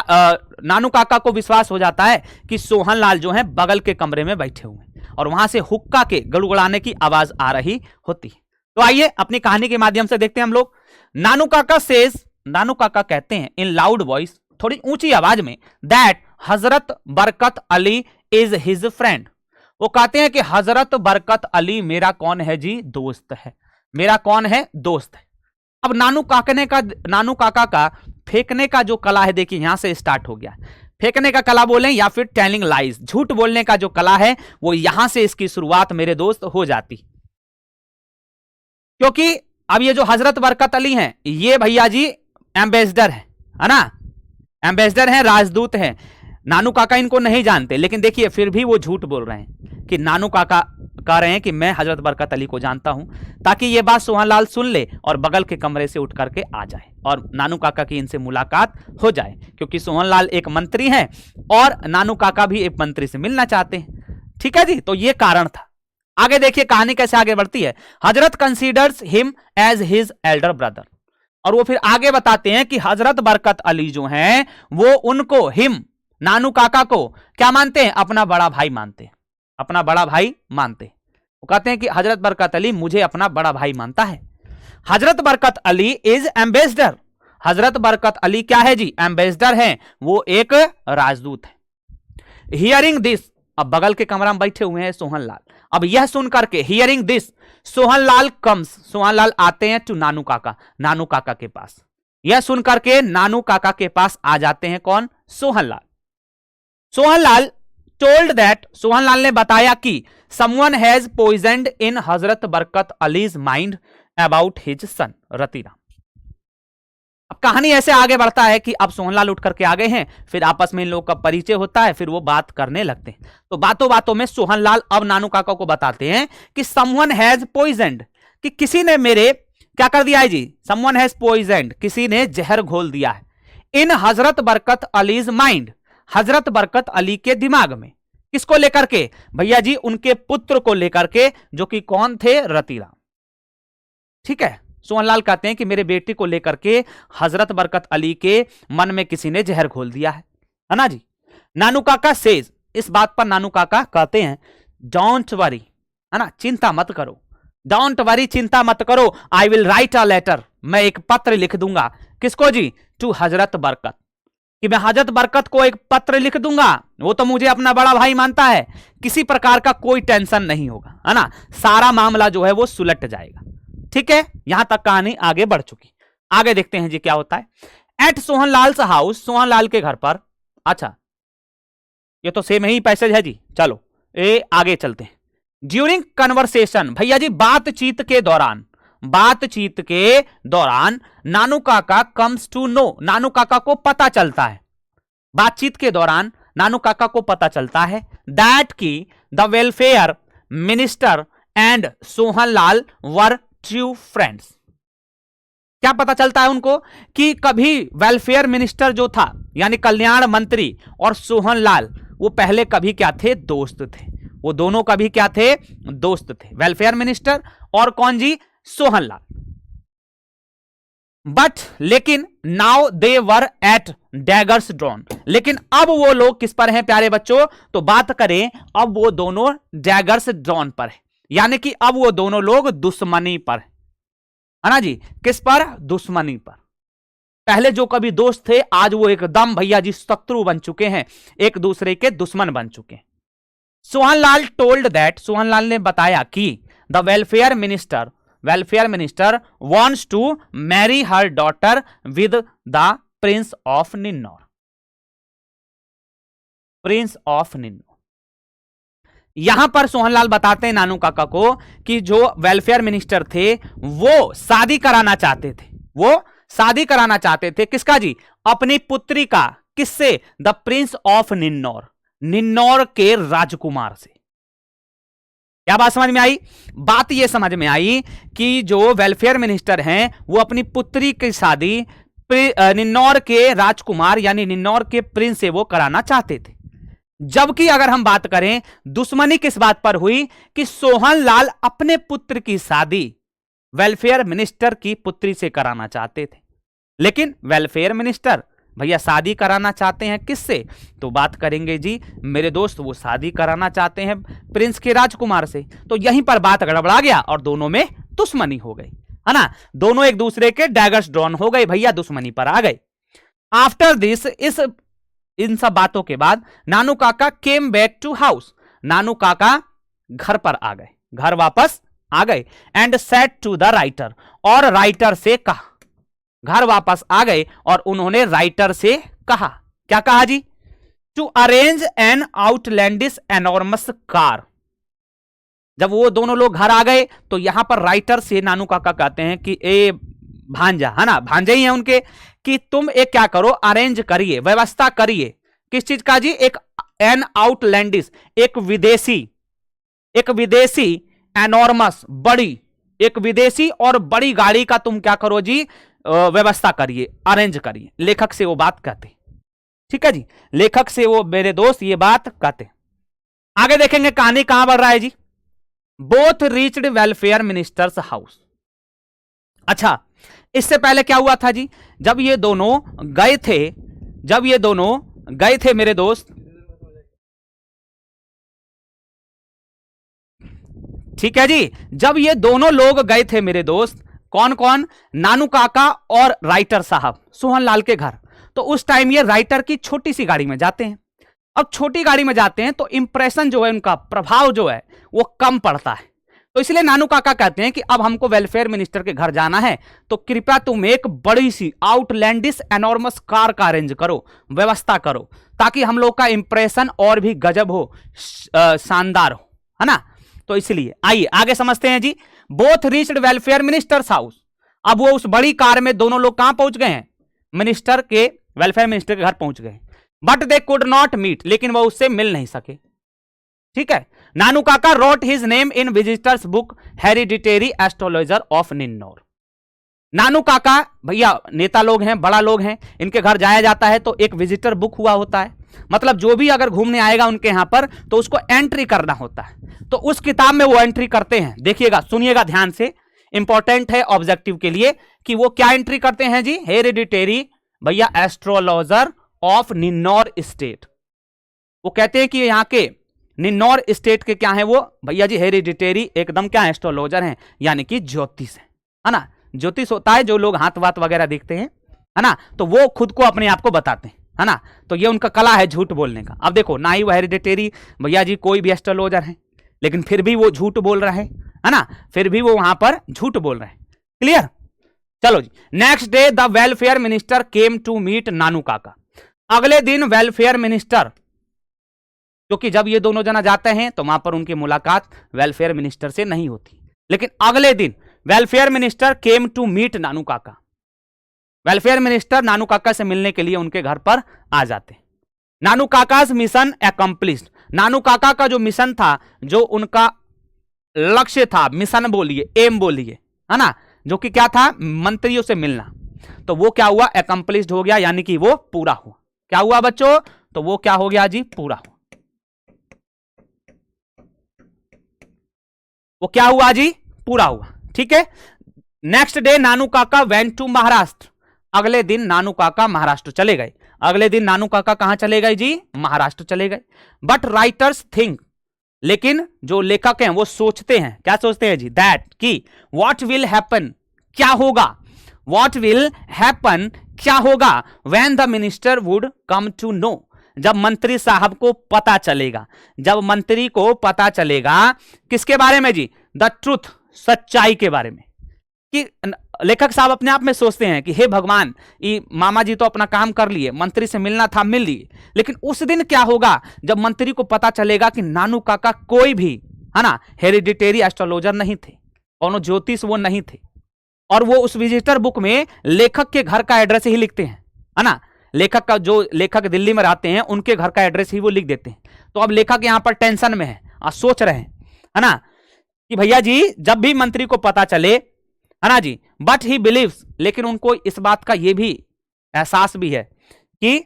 नानू काका को विश्वास हो जाता है कि सोहनलाल जो है बगल के कमरे में बैठे हुए हैं और वहां से हुक्का के गड़गड़ाने की आवाज आ रही होती है। तो आइए अपनी कहानी के माध्यम से देखते हैं हम लोग। नानू काका सेज, नानू काका कहते हैं इन लाउड वॉइस, थोड़ी ऊंची आवाज में, that Hazrat Barkat Ali is his friend. वो कहते हैं कि हजरत बरकत अली मेरा कौन है जी? दोस्त है। मेरा कौन है? दोस्त है। अब नानू काका का फेंकने का जो कला है, देखिए यहां से स्टार्ट हो गया। फेंकने का कला बोलें या फिर टेलिंग लाइज, झूठ बोलने का जो कला है वो यहां से इसकी शुरुआत मेरे दोस्त हो जाती। क्योंकि अब ये जो हजरत बरकत अली हैं ये भैया जी एम्बेसडर है ना, एम्बेसडर हैं, राजदूत हैं। नानू काका इनको नहीं जानते, लेकिन देखिए फिर भी वो झूठ बोल रहे हैं कि नानू काका कह रहे हैं कि मैं हजरत बरकत अली को जानता हूं, ताकि ये बात सोहनलाल सुन ले और बगल के कमरे से उठ करके आ जाए और नानू काका की इनसे मुलाकात हो जाए। क्योंकि सोहनलाल एक मंत्री हैं और नानू काका भी एक मंत्री से मिलना चाहते हैं। ठीक है जी, तो ये कारण था। आगे देखिए कहानी कैसे आगे बढ़ती है। Hazrat considers him as his elder brother, और वो फिर आगे बताते हैं कि हजरत बरकत अली जो हैं वो उनको, हिम नानू काका को क्या मानते हैं? अपना बड़ा भाई मानते हैं, अपना बड़ा भाई मानते हैं। वो कहते हैं कि हजरत बरकत अली मुझे अपना बड़ा भाई मानता है। हजरत बरकत अली इज एम्बेसडर, हजरत बरकत अली क्या है जी? एम्बेसडर हैं, वो एक राजदूत है। हियरिंग दिस, अब बगल के कमरा में बैठे हुए हैं सोहनलाल। अब यह सुन करके, hearing this, Sohanlal comes, Sohanlal आते हैं टू नानू काका, नानू काका के पास। यह सुन करके नानू काका के पास आ जाते हैं कौन? सोहनलाल। सोहनलाल टोल्ड दैट, सोहनलाल ने बताया कि समवन हैज पॉइजन्ड इन हजरत बरकत allies mind about his son Ratiram. अब कहानी ऐसे आगे बढ़ता है कि अब सोहनलाल उठ करके आ गए हैं, फिर आपस में इन लोगों का परिचय होता है, फिर वो बात करने लगते हैं। तो बातों बातों में सोहनलाल अब नानू काका को बताते हैं कि समवन हैज पॉइजन्ड, कि किसी ने मेरे क्या कर दिया है जी? समवन हैज पॉइजन्ड, किसी ने जहर घोल दिया है। इन हजरत बरकत अलीज माइंड, हजरत बरकत अली के दिमाग में। किसको लेकर के? भैया जी उनके पुत्र को लेकर के, जो कि कौन थे? रतीराम। ठीक है, सोहनलाल कहते हैं कि मेरे बेटे को लेकर के हजरत बरकत अली के मन में किसी ने जहर घोल दिया है ना जी। नानू काका सेज, इस बात पर नानू काका कहते हैं डोंट वरी, है ना, चिंता मत करो, डोंट वरी, चिंता मत करो, I will write a letter, मैं एक पत्र लिख दूंगा। किसको जी? टू हजरत बरकत, कि मैं हजरत बरकत को एक पत्र लिख दूंगा। वो तो मुझे अपना बड़ा भाई मानता है, किसी प्रकार का कोई टेंशन नहीं होगा, है ना, सारा मामला जो है वो सुलट जाएगा। ठीक है, यहां तक कहानी आगे बढ़ चुकी। आगे देखते हैं जी क्या होता है। एट सोहनलाल हाउस, सोहनलाल के घर पर। अच्छा, ये तो सेम ही पैसेज है जी, चलो आगे चलते हैं। ड्यूरिंग कन्वर्सेशन, भैया जी बातचीत के दौरान, बातचीत के दौरान नानू काका कम्स टू नो, नानू काका को पता चलता है, बातचीत के दौरान नानू काका को पता चलता है दैट की the welfare minister and Sohanlal were true friends. क्या पता चलता है उनको? कि कभी वेलफेयर मिनिस्टर जो था, यानी कल्याण मंत्री, और सोहनलाल वो पहले कभी क्या थे? दोस्त थे। वो दोनों कभी क्या थे? दोस्त थे, वेलफेयर मिनिस्टर और कौन जी? सोहनलाल। बट लेकिन now they were at daggers drawn, लेकिन अब वो लोग किस पर हैं प्यारे बच्चों? तो बात करें, अब वो दोनों डैगर्स ड्रॉन पर है, यानी कि अब वो दोनों लोग दुश्मनी पर है ना जी। किस पर? दुश्मनी पर। पहले जो कभी दोस्त थे आज वो एकदम भैया जी शत्रु बन चुके हैं, एक दूसरे के दुश्मन बन चुके हैं। सोहनलाल टोल्ड दैट, सोहनलाल ने बताया कि the welfare minister wants to marry her daughter with the prince of Ninnaur, prince of Ninnaur. यहां पर सोहनलाल बताते हैं नानू काका को कि जो वेलफेयर मिनिस्टर थे वो शादी कराना चाहते थे, वो शादी कराना चाहते थे किसका जी? अपनी पुत्री का। किससे? द प्रिंस ऑफ निन्नौर, निन्नौर के राजकुमार से। क्या बात समझ में आई? बात यह समझ में आई कि जो वेलफेयर मिनिस्टर हैं वो अपनी पुत्री की शादी निन्नौर के राजकुमार यानी निन्नौर के प्रिंस से वो कराना चाहते थे। जबकि अगर हम बात करें दुश्मनी किस बात पर हुई कि सोहन लाल अपने पुत्र की शादी वेलफेयर मिनिस्टर की पुत्री से कराना चाहते थे, लेकिन वेलफेयर मिनिस्टर भैया शादी कराना चाहते हैं किससे, तो बात करेंगे जी मेरे दोस्त, वो शादी कराना चाहते हैं प्रिंस के राजकुमार से। तो यहीं पर बात गड़बड़ा गया और दोनों में दुश्मनी हो गई, है ना। दोनों एक दूसरे के डैगर्स ड्रॉन हो गए भैया, दुश्मनी पर आ गए। आफ्टर दिस, इन सब बातों के बाद Nanu Kaka came back to house, Nanu Kaka घर पर आ गए, घर वापस आ गए। And said to the writer, और राइटर से कहा, घर वापस आ गए और उन्होंने राइटर से कहा, क्या कहा जी, to arrange an outlandish enormous car. जब वो दोनों लोग घर आ गए तो यहां पर राइटर से नानू काका कहते हैं कि ए भांजा, है ना, भांजे ही हैं उनके, कि तुम एक क्या करो, अरेंज करिए, व्यवस्था करिए, किस चीज का जी, एक एन आउटलैंडिश, एक विदेशी एनॉर्मस, बड़ी, एक विदेशी और बड़ी गाड़ी का तुम क्या करो जी, व्यवस्था करिए, अरेंज करिए। लेखक से वो बात कहते, ठीक है जी, लेखक से वो मेरे दोस्त ये बात कहते। आगे देखेंगे कहानी कहां बढ़ रहा है जी। Both reached welfare minister's house. अच्छा, इससे पहले क्या हुआ था जी, जब ये दोनों गए थे मेरे दोस्त, ठीक है जी, जब ये दोनों लोग गए थे मेरे दोस्त, कौन कौन, नानू काका और राइटर साहब सोहन लाल के घर, तो उस टाइम ये राइटर की छोटी सी गाड़ी में जाते हैं। अब छोटी गाड़ी में जाते हैं तो इंप्रेशन जो है, उनका प्रभाव जो है वो कम पड़ता है, तो इसलिए नानू काका कहते हैं कि अब हमको वेलफेयर मिनिस्टर के घर जाना है, तो कृपया तुम एक बड़ी सी आउटलैंडिश एनॉर्मस कार का अरेंज करो, व्यवस्था करो, ताकि हम लोग का इंप्रेशन और भी गजब हो, शानदार हो, है ना। तो इसलिए आइए आगे समझते हैं जी। Both reached welfare minister's house, अब वो उस बड़ी कार में दोनों लोग कहां पहुंच गए हैं, मिनिस्टर के, वेलफेयर मिनिस्टर के घर पहुंच गए। But they could not meet, लेकिन वो उससे मिल नहीं सके, ठीक है। Nanu Kaka wrote his name in visitors book hereditary astrologer of Ninnaur. Nanu Kaka भैया नेता लोग हैं, बड़ा लोग हैं, इनके घर जाया जाता है तो एक विजिटर बुक हुआ होता है, मतलब जो भी अगर घूमने आएगा उनके यहां पर तो उसको एंट्री करना होता है, तो उस किताब में वो एंट्री करते हैं। देखिएगा, सुनिएगा ध्यान से, इंपॉर्टेंट है ऑब्जेक्टिव के लिए कि वो क्या एंट्री करते हैं जी, हेरिडिटेरी भैया एस्ट्रोलॉजर ऑफ निन्नौर स्टेट। वो कहते हैं कि यहां के निन्नौर स्टेट के क्या है वो भैया जी, हेरिडिटेरी एकदम क्या एस्ट्रोलॉजर हैं, यानी कि ज्योतिष है ना। ज्योतिष होता है जो लोग हाथ वात वगैरह देखते हैं, है ना, तो वो खुद को अपने आप को बताते हैं, है ना, तो ये उनका कला है झूठ बोलने का। अब देखो, ना ही वो हेरिडिटेरी भैया जी कोई भी एस्ट्रोलॉजर है, लेकिन फिर भी वो झूठ बोल रहे हैं, है ना, फिर भी वो वहां पर झूठ बोल रहे हैं। क्लियर, चलो जी। Next day the welfare minister came to meet Nanu Kaka. अगले दिन वेलफेयर मिनिस्टर, क्योंकि जब ये दोनों जना जाते हैं तो वहां पर उनकी मुलाकात वेलफेयर मिनिस्टर से नहीं होती, लेकिन अगले दिन welfare minister came to meet Nanu Kaka. Welfare minister Nanu काका से मिलने के लिए उनके घर पर आ जाते। नानू काकाज मिशन एकम्प्लिश्ड, नानू काका का जो मिशन था, जो उनका लक्ष्य था, मिशन बोलिए, एम बोलिए, है ना, जो कि क्या था, मंत्रियों से मिलना, तो वो क्या हुआ, एकम्प्लिश्ड हो गया, यानी कि वो पूरा हुआ। क्या हुआ बच्चों, तो वो क्या हो गया जी, पूरा हुआ। वो क्या हुआ जी, पूरा हुआ, ठीक है। Next day Nanu Kaka went to Maharashtra. अगले दिन नानू काका महाराष्ट्र चले गए। अगले दिन नानू काका कहां चले गए जी, महाराष्ट्र चले गए। बट राइटर्स थिंक, लेकिन जो लेखक हैं वो सोचते हैं, क्या सोचते हैं जी, दैट कि व्हाट विल हैपन, क्या होगा, व्हाट विल हैपन, क्या होगा, when the minister would come to know, जब मंत्री साहब को पता चलेगा, जब मंत्री को पता चलेगा किसके बारे में जी, द ट्रुथ, सच्चाई के बारे में। कि लेखक साहब अपने आप में सोचते हैं कि हे भगवान, ये मामा जी तो अपना काम कर लिए, मंत्री से मिलना था मिल लिए, लेकिन उस दिन क्या होगा जब मंत्री को पता चलेगा कि नानू काका कोई भी, है ना, हेरिडिटेरी एस्ट्रोलॉजर नहीं थे, कौन ज्योतिष वो नहीं थे, और वो उस विजिटर बुक में लेखक के घर का एड्रेस ही लिखते हैं, है ना, लेखक का, जो लेखक दिल्ली में रहते हैं उनके घर का एड्रेस ही वो लिख देते हैं। तो अब लेखक यहां पर टेंशन में है, सोच रहे हैं, है ना, कि भैया जी जब भी मंत्री को पता चले, है ना जी, बट ही बिलीव्स, लेकिन उनको इस बात का ये भी एहसास भी है कि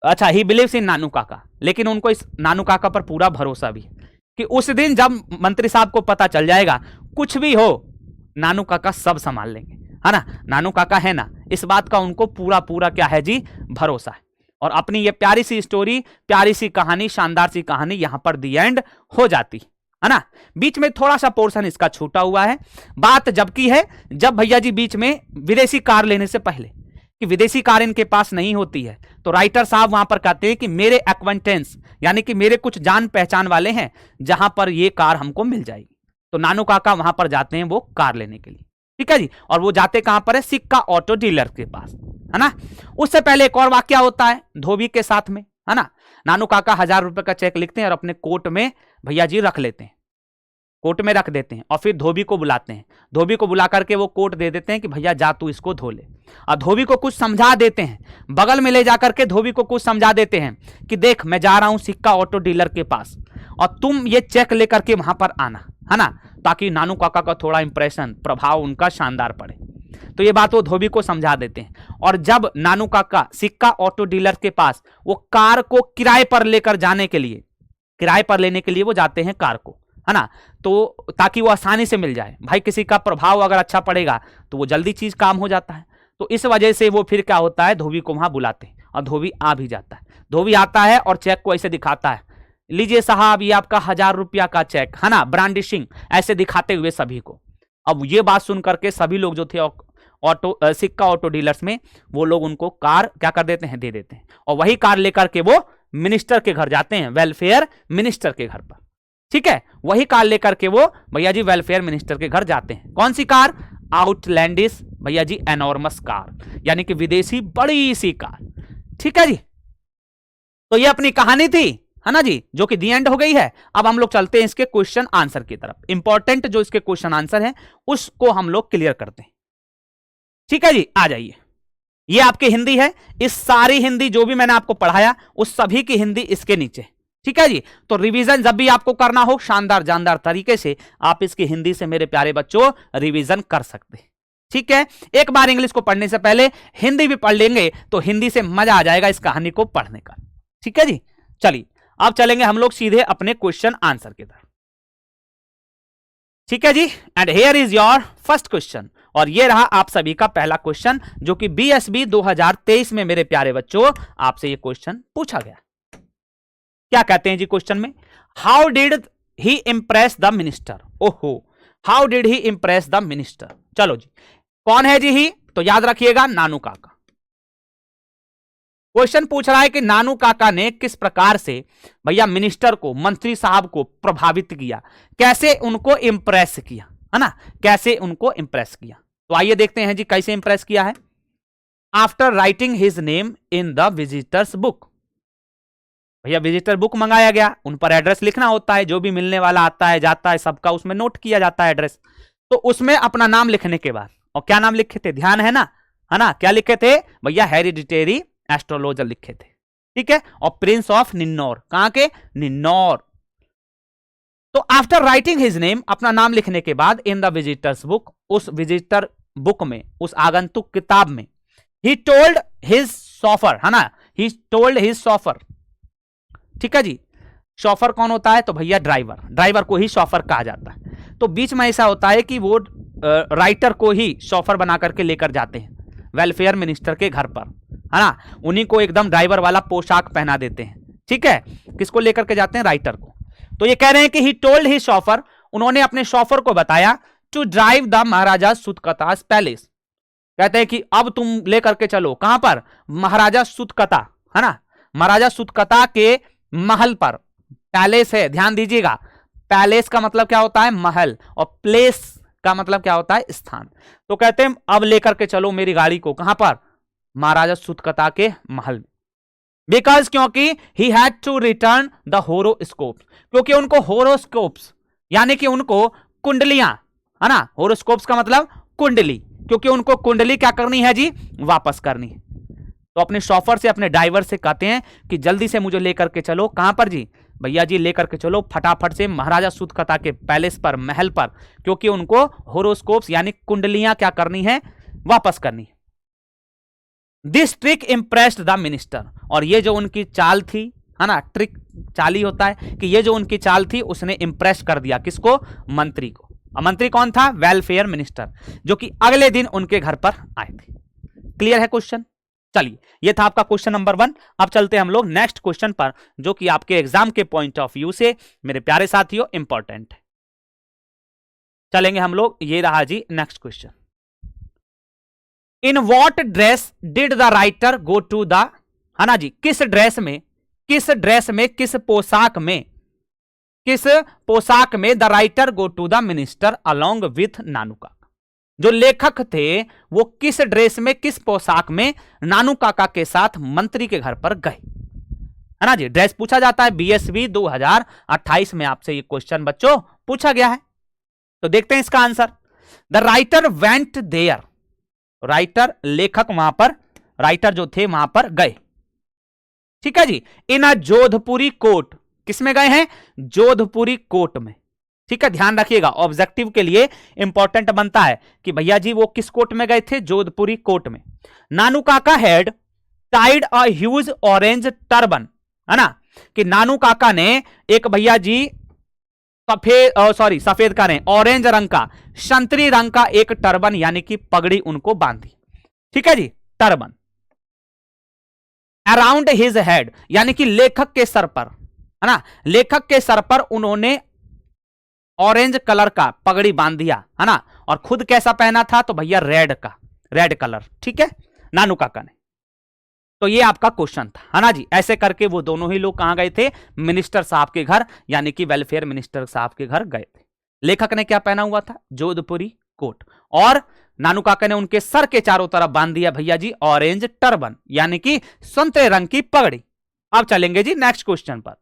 अच्छा, ही बिलीव्स इन नानू काका, लेकिन उनको इस नानू काका पर पूरा भरोसा भी है कि उस दिन जब मंत्री साहब को पता चल जाएगा, कुछ भी हो नानू काका सब संभाल लेंगे, है ना। नानू काका है ना, इस बात का उनको पूरा पूरा क्या है जी, भरोसा है। और अपनी ये प्यारी सी स्टोरी, प्यारी सी कहानी, शानदार सी कहानी यहां पर दी एंड हो जाती है ना। बीच में थोड़ा सा पोर्शन इसका छूटा हुआ है। बात जबकि है जब भैया जी बीच में विदेशी कार लेने से पहले, कि विदेशी कार इनके पास नहीं होती है, तो राइटर साहब वहां पर कहते हैं कि मेरे एक्वेंटेंस यानी कि मेरे कुछ जान पहचान वाले हैं जहां पर ये कार हमको मिल जाएगी। तो नानू काका वहां पर जाते हैं वो कार लेने के लिए, ठीक है जी। और वो जाते कहां पर है, सिक्का ऑटो डीलर के पास, है ना। उससे पहले एक और वाकया होता है धोबी के साथ में, है ना। नानू काका 1000 रुपए का चेक लिखते हैं और अपने कोट में भैया जी रख लेते हैं, कोट में रख देते हैं। और फिर धोबी को बुलाते हैं, धोबी को बुला करके वो कोट दे देते हैं कि भैया जा तू इसको धो ले। और धोबी को कुछ समझा देते हैं, बगल में ले जाकर के धोबी को कुछ समझा देते हैं कि देख मैं जा रहा हूं सिक्का ऑटो डीलर के पास और तुम ये चेक लेकर के वहां पर आना, है ना, ताकि नानू काका का थोड़ा इंप्रेशन, प्रभाव उनका शानदार पड़े। तो ये बात वो धोबी को समझा देते हैं। और जब नानू काका सिक्का ऑटो डीलर के पास वो कार को किराए पर लेकर जाने के लिए, किराए पर लेने के लिए वो जाते हैं कार को, है ना, तो ताकि वो आसानी से मिल जाए। भाई किसी का प्रभाव अगर अच्छा पड़ेगा तो वो जल्दी चीज काम हो जाता है। तो इस वजह से वो फिर क्या होता है, धोबी को वहां बुलाते हैं और धोबी आ भी जाता है। धोबी आता है और चेक को ऐसे दिखाता है, लीजिए साहब ये आपका 1000 रुपया का चेक, है ना, ब्रांडिशिंग ऐसे दिखाते हुए सभी को। अब ये बात सुन करके सभी लोग जो थे ऑटो सिक्का ऑटो डीलर्स में, वो लोग उनको कार क्या कर देते हैं, दे देते हैं। और वही कार लेकर के वो मिनिस्टर के घर जाते हैं, वेलफेयर मिनिस्टर के घर पर, ठीक है। वही कार लेकर के वो भैया जी वेलफेयर मिनिस्टर के घर जाते हैं। कौन सी कार, आउटलैंडिश भैया जी एनॉर्मस कार, यानी कि विदेशी बड़ी सी कार, ठीक है जी। तो ये अपनी कहानी थी, है ना जी, जो कि दी एंड हो गई है। अब हम लोग चलते हैं इसके क्वेश्चन आंसर की तरफ। इंपॉर्टेंट जो इसके क्वेश्चन आंसर है उसको हम लोग क्लियर करते हैं, ठीक है जी। आ जाइए, ये आपकी हिंदी है, इस सारी हिंदी जो भी मैंने आपको पढ़ाया उस सभी की हिंदी इसके नीचे, ठीक है जी। तो रिवीजन जब भी आपको करना हो शानदार जानदार तरीके से आप इसकी हिंदी से मेरे प्यारे बच्चों रिवीजन कर सकते हैं, ठीक है। एक बार इंग्लिश को पढ़ने से पहले हिंदी भी पढ़ लेंगे तो हिंदी से मजा आ जाएगा इस कहानी को पढ़ने का, ठीक है जी। चलिए अब चलेंगे हम लोग सीधे अपने क्वेश्चन आंसर की तरफ, ठीक है जी। And here is your first question, और ये रहा आप सभी का पहला क्वेश्चन जो कि बीएसबी 2023 में मेरे प्यारे बच्चों आपसे ये क्वेश्चन पूछा गया। क्या कहते हैं जी क्वेश्चन में, how did he impress the minister. ओहो, how did he impress the minister. चलो जी, कौन है जी ही, तो याद रखिएगा नानू काका। क्वेश्चन पूछ रहा है कि नानू काका ने किस प्रकार से भैया मिनिस्टर को, मंत्री साहब को प्रभावित किया, कैसे उनको इंप्रेस किया, है ना, कैसे उनको इंप्रेस किया। तो आइए देखते हैं जी कैसे इंप्रेस किया है। After writing his name in the visitors book, भैया विजिटर बुक मंगाया गया, उन पर एड्रेस लिखना होता है, जो भी मिलने वाला आता है जाता है सबका उसमें नोट किया जाता है एड्रेस। तो उसमें अपना नाम लिखने के बाद, और क्या नाम लिखे थे, ध्यान है ना, क्या लिखे थे भैया, हेरिडिटेरी एस्ट्रोलॉजर लिखे थे, ठीक है। और प्रिंस ऑफ निन्नौर, कहां के, निन्नौर। तो आफ्टर राइटिंग हिज नेम, अपना नाम लिखने के बाद, इन द विजिटर्स बुक, उस विजिटर बुक में, उस आगंतुक किताब में, ही टोल्ड हिज शॉफर, है ना, ही टोल्ड हिज शॉफर, ठीक है जी। शॉफर कौन होता है, तो भैया ड्राइवर, ड्राइवर को ही शॉफर कहा जाता है। तो बीच में ऐसा होता है कि वो राइटर को ही शॉफर बना करके लेकर जाते हैं वेलफेयर मिनिस्टर के घर पर, है ना, उन्हीं को एकदम ड्राइवर वाला पोशाक पहना देते हैं, ठीक है। किसको लेकर के जाते हैं, राइटर को। तो ये कह रहे हैं कि ही टोल्ड हिज शॉफर, उन्होंने अपने शॉफर को बताया, to drive the maharaja Sutkatas palace, कहते हैं कि अब तुम लेकर के चलो कहां पर, महाराजा सुतकता, है ना, महाराजा सुतकता के महल पर। पैलेस है, ध्यान दीजिएगा, पैलेस का मतलब क्या होता है, महल, और प्लेस का मतलब क्या होता है, स्थान। तो कहते हैं अब लेकर के चलो मेरी गाड़ी को कहां पर, महाराजा सुतकता के महल में। बिकॉज, क्योंकि he had to return the horoscopes, क्योंकि उनको होरोस्कोप्स यानी कि उनको कुंडलियां, है ना, होरोस्कोप्स का मतलब कुंडली, क्योंकि उनको कुंडली क्या करनी है जी, वापस करनी है। तो अपने शॉफर से, अपने ड्राइवर से कहते हैं कि जल्दी से मुझे लेकर के चलो कहां पर जी, भैया जी लेकर के चलो फटाफट से महाराजा सुतकता के पैलेस पर, महल पर, क्योंकि उनको होरोस्कोप्स यानी कुंडलियां क्या करनी है, वापस करनी है। This trick impressed the minister, और ये जो उनकी चाल थी, है ना, ट्रिक चाल ही होता है कि ये जो उनकी चाल थी उसने इंप्रेस कर दिया किसको? मंत्री को। मंत्री कौन था? वेलफेयर मिनिस्टर, जो कि अगले दिन उनके घर पर आए थे। क्लियर है क्वेश्चन? चलिए, ये था आपका क्वेश्चन नंबर 1। अब चलते हैं हम लोग नेक्स्ट क्वेश्चन पर, जो कि आपके एग्जाम के पॉइंट ऑफ व्यू से मेरे प्यारे साथियों इंपॉर्टेंट है। चलेंगे हम लोग, ये रहा जी next question. In what dress did the writer go to the, है ना जी, किस ड्रेस में, किस पोशाक में the writer go to the minister along with Nanu Kaka. जो लेखक थे वो किस ड्रेस में, किस पोशाक में नानू काका के साथ मंत्री के घर पर गए, है ना जी। ड्रेस पूछा जाता है, बीएसवी 2028 में आपसे ये क्वेश्चन बच्चों पूछा गया है। तो देखते हैं इसका answer. The writer went there, writer लेखक वहां पर, राइटर जो थे वहां पर गए, ठीक है जी। इन अ जोधपुरी कोट, किसमें गए हैं? जोधपुरी कोट में, ठीक है। ध्यान रखिएगा, ऑब्जेक्टिव के लिए इंपॉर्टेंट बनता है कि भैया जी वो किस कोट में गए थे? जोधपुरी कोट में। नानू काका had Tide a huge orange turban, है ना, कि नानू काका ने एक भैया जी सफेद का नहीं, ऑरेंज रंग का, संतरी रंग का एक टर्बन यानी कि पगड़ी उनको बांधी, ठीक है जी, टर्बन अराउंड हिज हेड, यानी कि लेखक के सर पर, है ना, लेखक के सर पर उन्होंने ऑरेंज कलर का पगड़ी बांध दिया, है ना। और खुद कैसा पहना था? तो भैया रेड का, रेड कलर, ठीक है, नानू काका ने। तो ये आपका क्वेश्चन था, है ना जी। ऐसे करके वो दोनों ही लोग कहां गए थे? मिनिस्टर साहब के घर, यानी कि वेलफेयर मिनिस्टर साहब के घर गए थे। लेखक ने क्या पहना हुआ था? जोधपुरी कोट, और नानू काका ने उनके सर के चारों तरफ बांध दिया भैया जी ऑरेंज टर्बन, यानी कि संतरे रंग की पगड़ी। अब चलेंगे जी नेक्स्ट क्वेश्चन पर,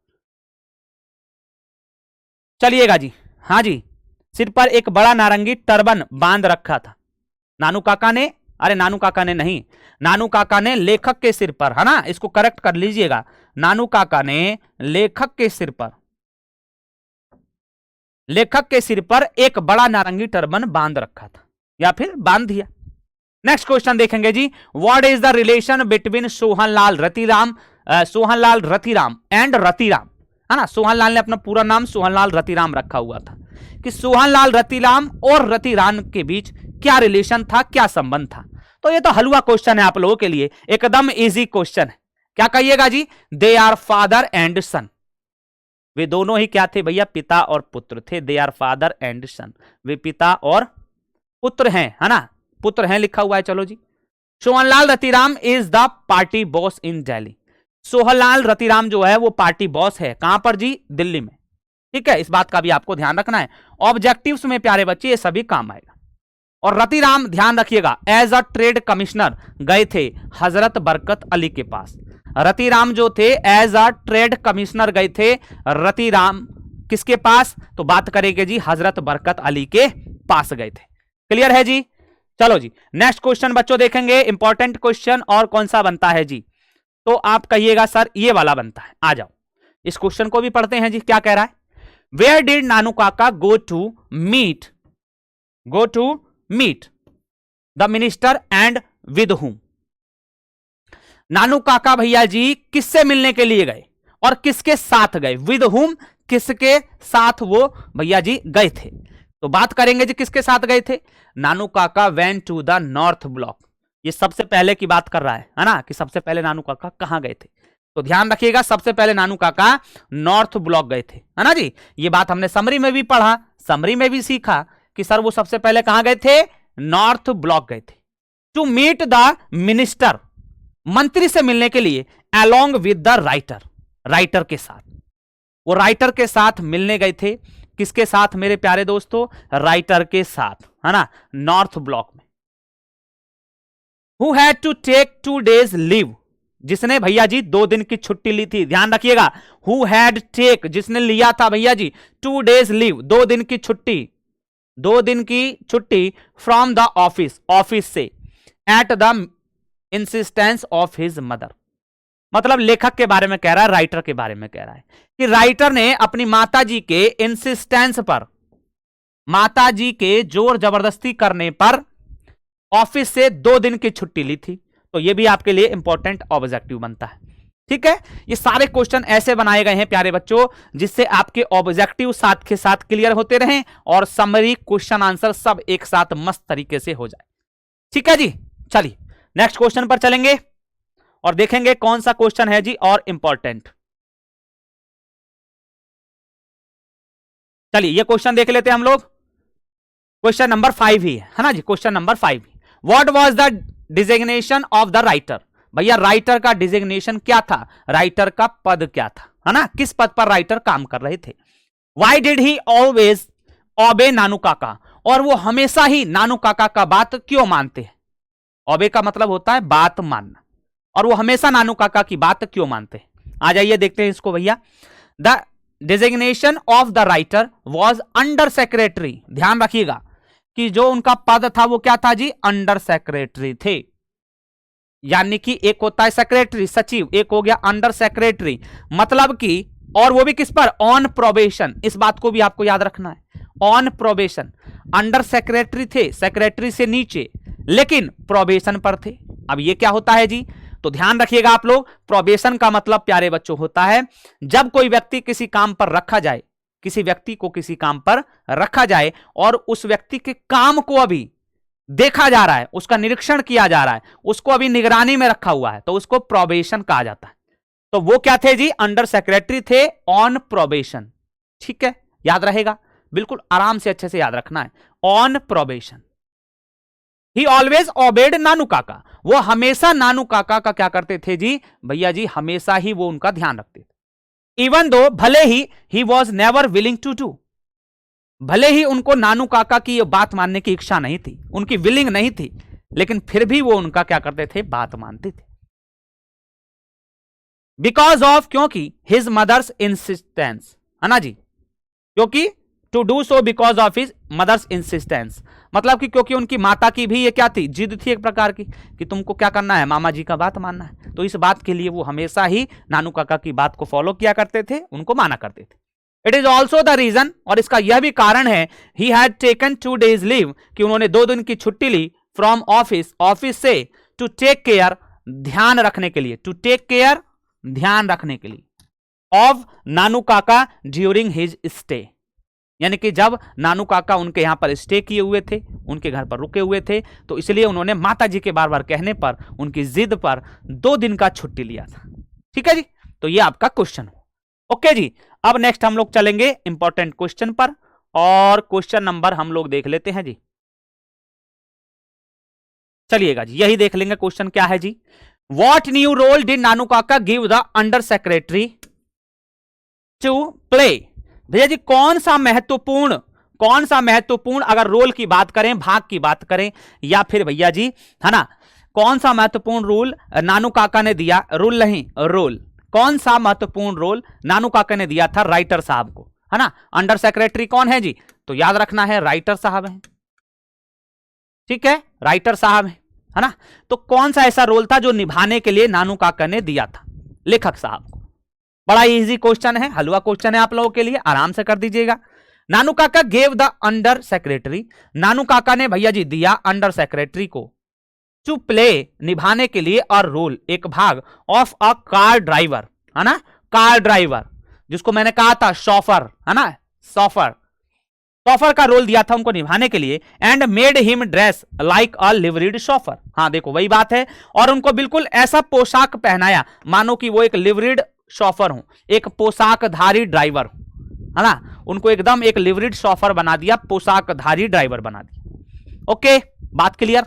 चलिएगा जी। हाँ जी, सिर पर एक बड़ा नारंगी टर्बन बांध रखा था नानू काका ने, अरे नानू काका ने नहीं, नानू काका ने लेखक के सिर पर, है ना, इसको करेक्ट कर लीजिएगा। नानू काका ने लेखक के सिर पर, लेखक के सिर पर एक बड़ा नारंगी टर्बन बांध रखा था, या फिर बांध दिया। नेक्स्ट क्वेश्चन देखेंगे जी। What is the relation between Sohanlal Ratiram and Ratiram, है ना। सोहनलाल ने अपना पूरा नाम सोहनलाल रतिराम रखा हुआ था, कि सोहनलाल रतिराम और रतिराम के बीच क्या रिलेशन था, क्या संबंध था। तो ये तो हलवा क्वेश्चन है आप लोगों के लिए, एकदम इजी क्वेश्चन है। क्या कहिएगा जी? दे आर फादर एंड सन, वे दोनों ही क्या थे भैया? पिता और पुत्र थे। दे आर फादर एंड सन, वे पिता और पुत्र हैं, है ना, पुत्र हैं लिखा हुआ है। चलो जी। Sohanlal Ratiram is the party boss in Delhi, Sohanlal Ratiram जो है वो पार्टी बॉस है, कहां पर जी? दिल्ली में, ठीक है। इस बात का भी आपको ध्यान रखना है, ऑब्जेक्टिव्स में प्यारे बच्चे ये सभी काम आएगा। और रतिराम ध्यान रखिएगा एज अ ट्रेड कमिश्नर गए थे हजरत बरकत अली के पास। रतिराम जो थे एज अ ट्रेड कमिश्नर गए थे रतिराम किसके पास? तो बात करेंगे जी हजरत बरकत अली के पास गए थे। क्लियर है जी? चलो जी नेक्स्ट क्वेश्चन बच्चों देखेंगे, इंपॉर्टेंट क्वेश्चन। और कौन सा बनता है जी? तो आप कहिएगा सर ये वाला बनता है। आ जाओ इस क्वेश्चन को भी पढ़ते हैं जी, क्या कह रहा है। Where did Nanu Kaka go to meet the minister and with whom, Nanu Kaka भैया जी किससे मिलने के लिए गए और किसके साथ गए? विद हुम, किसके साथ वो भैया जी गए थे? तो बात करेंगे जी किसके साथ गए थे। Nanu Kaka went to the north block, ये सबसे पहले की बात कर रहा है ना, कि सबसे पहले नानू काका कहां गए थे। तो ध्यान रखिएगा सबसे पहले नानू काका नॉर्थ ब्लॉक गए थे, है ना जी। ये बात हमने समरी में भी पढ़ा, समरी में भी सीखा कि सर वो सबसे पहले कहां गए थे? नॉर्थ ब्लॉक गए थे। टू मीट द मिनिस्टर, मंत्री से मिलने के लिए, along with the writer, writer के साथ, वो राइटर के साथ मिलने गए थे। किसके साथ मेरे प्यारे दोस्तों? राइटर के साथ, है ना, नॉर्थ ब्लॉक में। Who had to take 2 days leave, जिसने भैया जी 2 दिन की छुट्टी ली थी। ध्यान रखिएगा, हु हैड टेक, जिसने लिया था भैया जी 2 days लीव, 2 दिन की छुट्टी, 2 दिन की छुट्टी फ्रॉम द ऑफिस, ऑफिस से, at the insistence of his mother. मतलब लेखक के बारे में कह रहा है, राइटर के बारे में कह रहा है कि राइटर ने अपनी माताजी के इंसिस्टेंस पर, माताजी के जोर जबरदस्ती करने पर ऑफिस से 2 दिन की छुट्टी ली थी। तो ये भी आपके लिए इंपॉर्टेंट ऑब्जेक्टिव बनता है। ठीक है, ये सारे क्वेश्चन ऐसे बनाए गए हैं प्यारे बच्चों जिससे आपके ऑब्जेक्टिव साथ के साथ क्लियर होते रहें और समरी क्वेश्चन आंसर सब एक साथ मस्त तरीके से हो जाए। ठीक है जी, चलिए नेक्स्ट क्वेश्चन पर चलेंगे और देखेंगे कौन सा क्वेश्चन है जी और इंपॉर्टेंट। चलिए ये क्वेश्चन देख लेते हैं हम लोग। क्वेश्चन नंबर 5 ही है ना जी, question number 5। What was the designation of the writer? भैया राइटर का डिजिग्नेशन क्या था, राइटर का पद क्या था, है ना, किस पद पर राइटर काम कर रहे थे। व्हाई डिड ही ऑलवेज ओबे नानू काका? और वो हमेशा ही नानू काका का बात क्यों मानते हैं? ओबे का मतलब होता है बात मानना, और वो हमेशा नानू काका की बात क्यों मानते हैं। आ जाइए देखते हैं इसको भैया। The designation of the writer was under secretary. ध्यान रखिएगा कि जो उनका पद था वो क्या था जी, अंडर सेक्रेटरी थे। यानी कि एक होता है सेक्रेटरी सचिव, एक हो गया अंडर सेक्रेटरी, मतलब कि और वो भी किस पर, ऑन प्रोबेशन। इस बात को भी आपको याद रखना है, ऑन प्रोबेशन। अंडर सेक्रेटरी थे, सेक्रेटरी से नीचे, लेकिन प्रोबेशन पर थे। अब ये क्या होता है जी, तो ध्यान रखिएगा आप लोग, प्रोबेशन का मतलब प्यारे बच्चों होता है जब कोई व्यक्ति किसी काम पर रखा जाए, किसी व्यक्ति को किसी काम पर रखा जाए और उस व्यक्ति के काम को अभी देखा जा रहा है, उसका निरीक्षण किया जा रहा है, उसको अभी निगरानी में रखा हुआ है, तो उसको प्रोबेशन कहा जाता है। तो वो क्या थे जी, अंडर सेक्रेटरी थे, ऑन प्रोबेशन। ठीक है, याद रहेगा, बिल्कुल आराम से अच्छे से याद रखना है, on probation. He always obeyed Nanu Kaka, वो हमेशा नानू काका का क्या करते थे जी, भैया जी हमेशा ही वो उनका ध्यान रखते थे। इवन दो, भले ही was never willing to do, भले ही उनको नानू काका की ये बात मानने की इच्छा नहीं थी, उनकी विलिंग नहीं थी, लेकिन फिर भी वो उनका क्या करते थे, बात मानते थे। बिकॉज ऑफ, क्योंकि हिज मदर्स इंसिस्टेंस, है ना जी, क्योंकि to do so because of his mother's insistence, मतलब कि क्योंकि उनकी माता की भी ये क्या थी, जिद थी एक प्रकार की कि तुमको क्या करना है, मामा जी का बात मानना है। तो इस बात के लिए वो हमेशा ही नानू काका की बात को फॉलो किया करते थे, उनको माना करते थे। It is also the reason, और इसका यह भी कारण है, he had taken 2 days leave, कि उन्होंने 2 दिन की छुट्टी ली, फ्रॉम ऑफिस, ऑफिस से, टू टेक केयर, ध्यान रखने के लिए, टू टेक केयर, ध्यान रखने के लिए, ऑफ नानू काका ड्यूरिंग हिज स्टे, यानी कि जब नानू काका उनके यहां पर स्टे किए हुए थे, उनके घर पर रुके हुए थे, तो इसलिए उन्होंने माता जी के बार बार कहने पर, उनकी जिद पर 2 दिन का छुट्टी लिया था। ठीक है जी, तो ये आपका क्वेश्चन हो। ओके जी, अब नेक्स्ट हम लोग चलेंगे इंपॉर्टेंट क्वेश्चन पर, और क्वेश्चन नंबर हम लोग देख लेते हैं जी। चलिएगा जी, यही देख लेंगे क्वेश्चन क्या है जी। What new role did Nanu Kaka give the under secretary to play? भैया जी कौन सा महत्वपूर्ण अगर रोल की बात करें, भाग की बात करें, या फिर भैया जी है ना, कौन सा महत्वपूर्ण रोल नानू काका ने दिया, रोल नहीं, रोल, कौन सा महत्वपूर्ण रोल नानू काका ने दिया था राइटर साहब को, है ना। अंडर सेक्रेटरी कौन है जी, तो याद रखना है राइटर साहब है। ठीक है, राइटर साहब है ना। तो कौन सा ऐसा रोल था जो निभाने के लिए नानू काका ने दिया था लेखक साहब को? बड़ा इजी क्वेश्चन है, हलवा क्वेश्चन है आप लोगों के लिए, आराम से कर दीजिएगा। नानू काका गेव द अंडर सेक्रेटरी, नानू काका ने भैया जी दिया अंडर सेक्रेटरी को, टू प्ले, निभाने के लिए, और रोल, एक भाग, ऑफ अ कार ड्राइवर, है ना, कार ड्राइवर, जिसको मैंने कहा था शॉफर, है ना, शॉफर का रोल दिया था उनको निभाने के लिए। And made him dress like a liveried chauffeur, हाँ देखो वही बात है, और उनको बिल्कुल ऐसा पोशाक पहनाया मानो कि वो एक लिवरीड शॉफर हूं, एक पोशाकधारी ड्राइवर हूं, है ना, उनको एकदम एक लिवरीड शॉफर बना दिया, पोशाकधारी ड्राइवर बना दिया। ओके, बात क्लियर।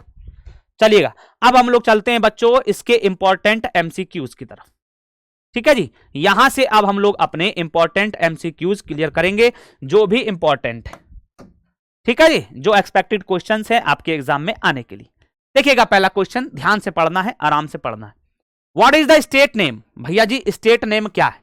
चलिएगा, अब हम लोग चलते हैं बच्चों इसके इंपॉर्टेंट एमसीक्यूज की तरफ। ठीक है जी, यहां से अब हम लोग अपने इंपॉर्टेंट एमसीक्यूज क्लियर करेंगे, जो भी इंपॉर्टेंट है। ठीक है जी, जो एक्सपेक्टेड क्वेश्चंस है आपके एग्जाम में आने के लिए। देखिएगा पहला क्वेश्चन, ध्यान से पढ़ना है, आराम से पढ़ना है। What is the state name? भैया जी स्टेट नेम क्या है,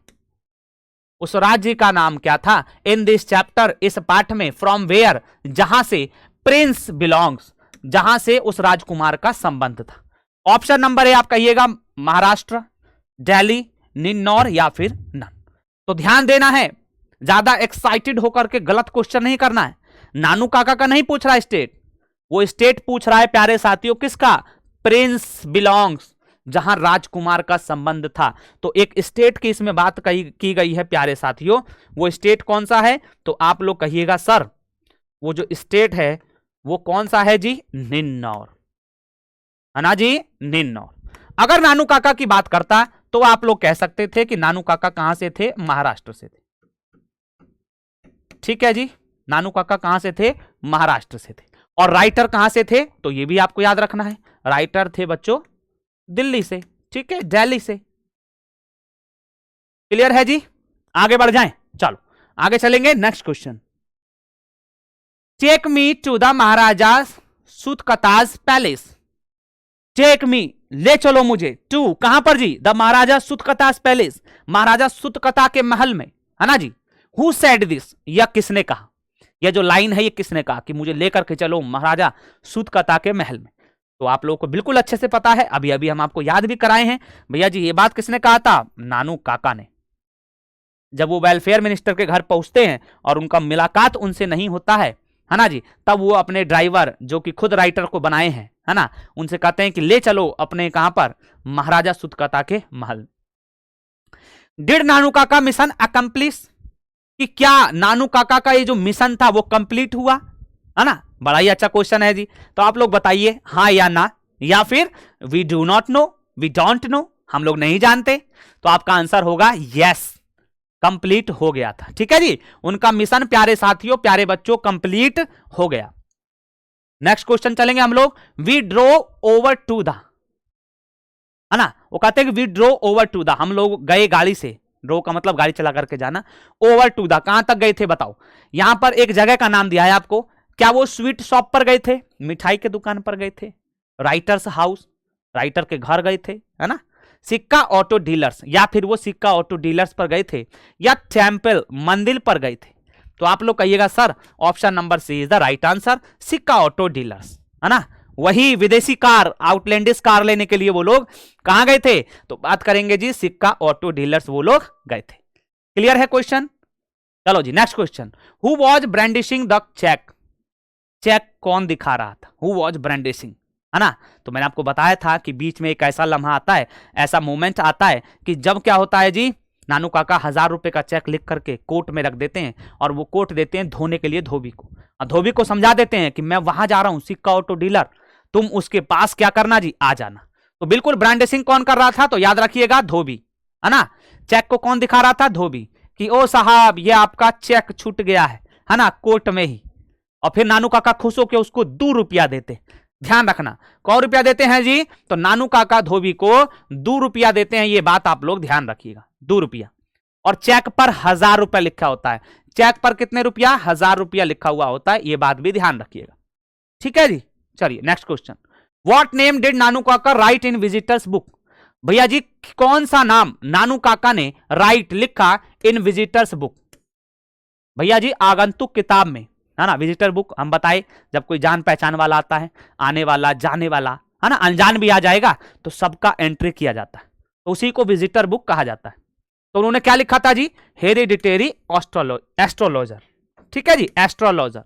उस राज्य का नाम क्या था? इन दिस चैप्टर, इस पाठ में, फ्रॉम वेयर, जहां से, प्रिंस बिलोंग्स, जहां से उस राजकुमार का संबंध था। ऑप्शन नंबर ए आप कहिएगा महाराष्ट्र, दिल्ली, निन्नौर, या फिर नन। तो ध्यान देना है, ज्यादा एक्साइटेड होकर के गलत क्वेश्चन नहीं करना है। नानू काका का नहीं पूछ रहा है स्टेट, वो स्टेट पूछ रहा है प्यारे साथियों किसका, प्रिंस बिलोंग्स, जहां राजकुमार का संबंध था। तो एक स्टेट की इसमें बात की गई है प्यारे साथियों, वो स्टेट कौन सा है? तो आप लोग कहिएगा सर वो जो स्टेट है वो कौन सा है जी? निन्नौर, है ना जी, निन्नौर। अगर नानू काका की बात करता तो आप लोग कह सकते थे कि नानू काका कहां से थे? महाराष्ट्र से थे। ठीक है जी, नानू काका कहां से थे? महाराष्ट्र से थे। और राइटर कहां से थे? तो ये भी आपको याद रखना है, राइटर थे बच्चों दिल्ली से, ठीक है, दिल्ली से। क्लियर है जी? आगे बढ़ जाएं, चलो आगे चलेंगे। Next question, take me to the maharaja Sutkataj palace. Take me, ले चलो मुझे, टू कहां पर जी? द महाराजा सुतकताज पैलेस, महाराजा सुतकता के महल में, है ना जी। हु सेड दिस, यह किसने कहा? यह जो लाइन है ये किसने कहा कि मुझे लेकर के चलो महाराजा सुतकता के महल में? तो आप लोगों को बिल्कुल अच्छे से पता है, अभी अभी हम आपको याद भी कराए हैं। भैया जी ये बात किसने कहा था? नानू काका ने। जब वो वेलफेयर मिनिस्टर के घर पहुंचते हैं और उनका मुलाकात उनसे नहीं होता है ना जी, तब वो अपने ड्राइवर जो कि खुद राइटर को बनाए हैं, है ना, उनसे कहते हैं कि ले चलो अपने कहां पर? महाराजा सुतकता के महल। डिड नानू काका मिशन अकम्प्लिश, कि क्या नानू काका का ये जो मिशन था वो कंप्लीट हुआ, है ना? बड़ा ही अच्छा क्वेश्चन है जी। तो आप लोग बताइए हाँ या ना, या फिर we do not know, we don't know, हम लोग नहीं जानते। तो आपका आंसर होगा यस, कंप्लीट हो गया था। ठीक है जी, उनका मिशन प्यारे साथियों, प्यारे बच्चों, कंप्लीट हो गया। नेक्स्ट क्वेश्चन चलेंगे हम लोग, we drew over to the, है ना, वो कहते हैं कि we drew over to the, हम लोग गए गाड़ी से, ड्रो का मतलब गाड़ी चला करके जाना, ओवर टू द कहां तक गए थे बताओ? यहां पर एक जगह का नाम दिया है आपको, क्या वो स्वीट शॉप पर गए थे? मिठाई के दुकान पर गए थे? राइटर्स हाउस, राइटर के घर गए थे, है ना? सिक्का ऑटो डीलर्स, या फिर वो सिक्का ऑटो डीलर्स पर गए थे, या टेम्पल मंदिर पर गए थे? तो आप लोग कहिएगा sir option number C is the right answer, Sikka auto dealers, है ना। वही विदेशी कार, आउटलैंडिश कार लेने के लिए वो लोग कहां गए थे? तो बात करेंगे जी सिक्का ऑटो डीलर्स वो लोग गए थे। क्लियर है क्वेश्चन? चलो जी next question, who was brandishing the cheque, cheque कौन दिखा रहा था? हु वॉज ब्रांडिशिंग, है ना। तो मैंने आपको बताया था कि बीच में एक ऐसा लम्हा आता है, ऐसा मोमेंट आता है कि जब क्या होता है जी, नानू काका 1000 रुपए का चेक लिख करके कोट में रख देते हैं और वो कोट देते हैं धोने के लिए धोबी को, और धोबी को समझा देते हैं कि मैं वहां जा रहा हूं सिक्का ऑटो डीलर, तुम उसके पास क्या करना जी, आ जाना। तो बिल्कुल ब्रांडिशिंग कौन कर रहा था? तो याद रखिएगा धोबी, है ना। चेक को कौन दिखा रहा था? धोबी, कि ओ साहब ये आपका चेक छूट गया है ना, कोर्ट में ही। और फिर नानू काका खुश होकर उसको 2 रुपया देते। ध्यान रखना कौन रुपया देते हैं जी? तो नानू काका धोबी को 2 रुपया देते हैं, ये बात आप लोग ध्यान रखिएगा, 2 रुपया। और चेक पर 1000 रुपया लिखा होता है, चेक पर कितने रुपया? 1000 रुपया लिखा हुआ होता है, ये बात भी ध्यान रखिएगा। ठीक है जी, चलिए next question, what name did Nanu Kaka write in visitors book? भैया जी कौन सा नाम नानू काका ने राइट लिखा इन विजिटर्स बुक? भैया जी आगंतुक किताब में, है ना। विजिटर बुक हम बताए जब कोई जान पहचान वाला आता है, आने वाला जाने वाला, है ना, अनजान भी आ जाएगा तो सबका एंट्री किया जाता है, तो उसी को विजिटर बुक कहा जाता है। तो उन्होंने क्या लिखा था जी? Hereditary astrologer. ठीक है जी, एस्ट्रोलॉजर।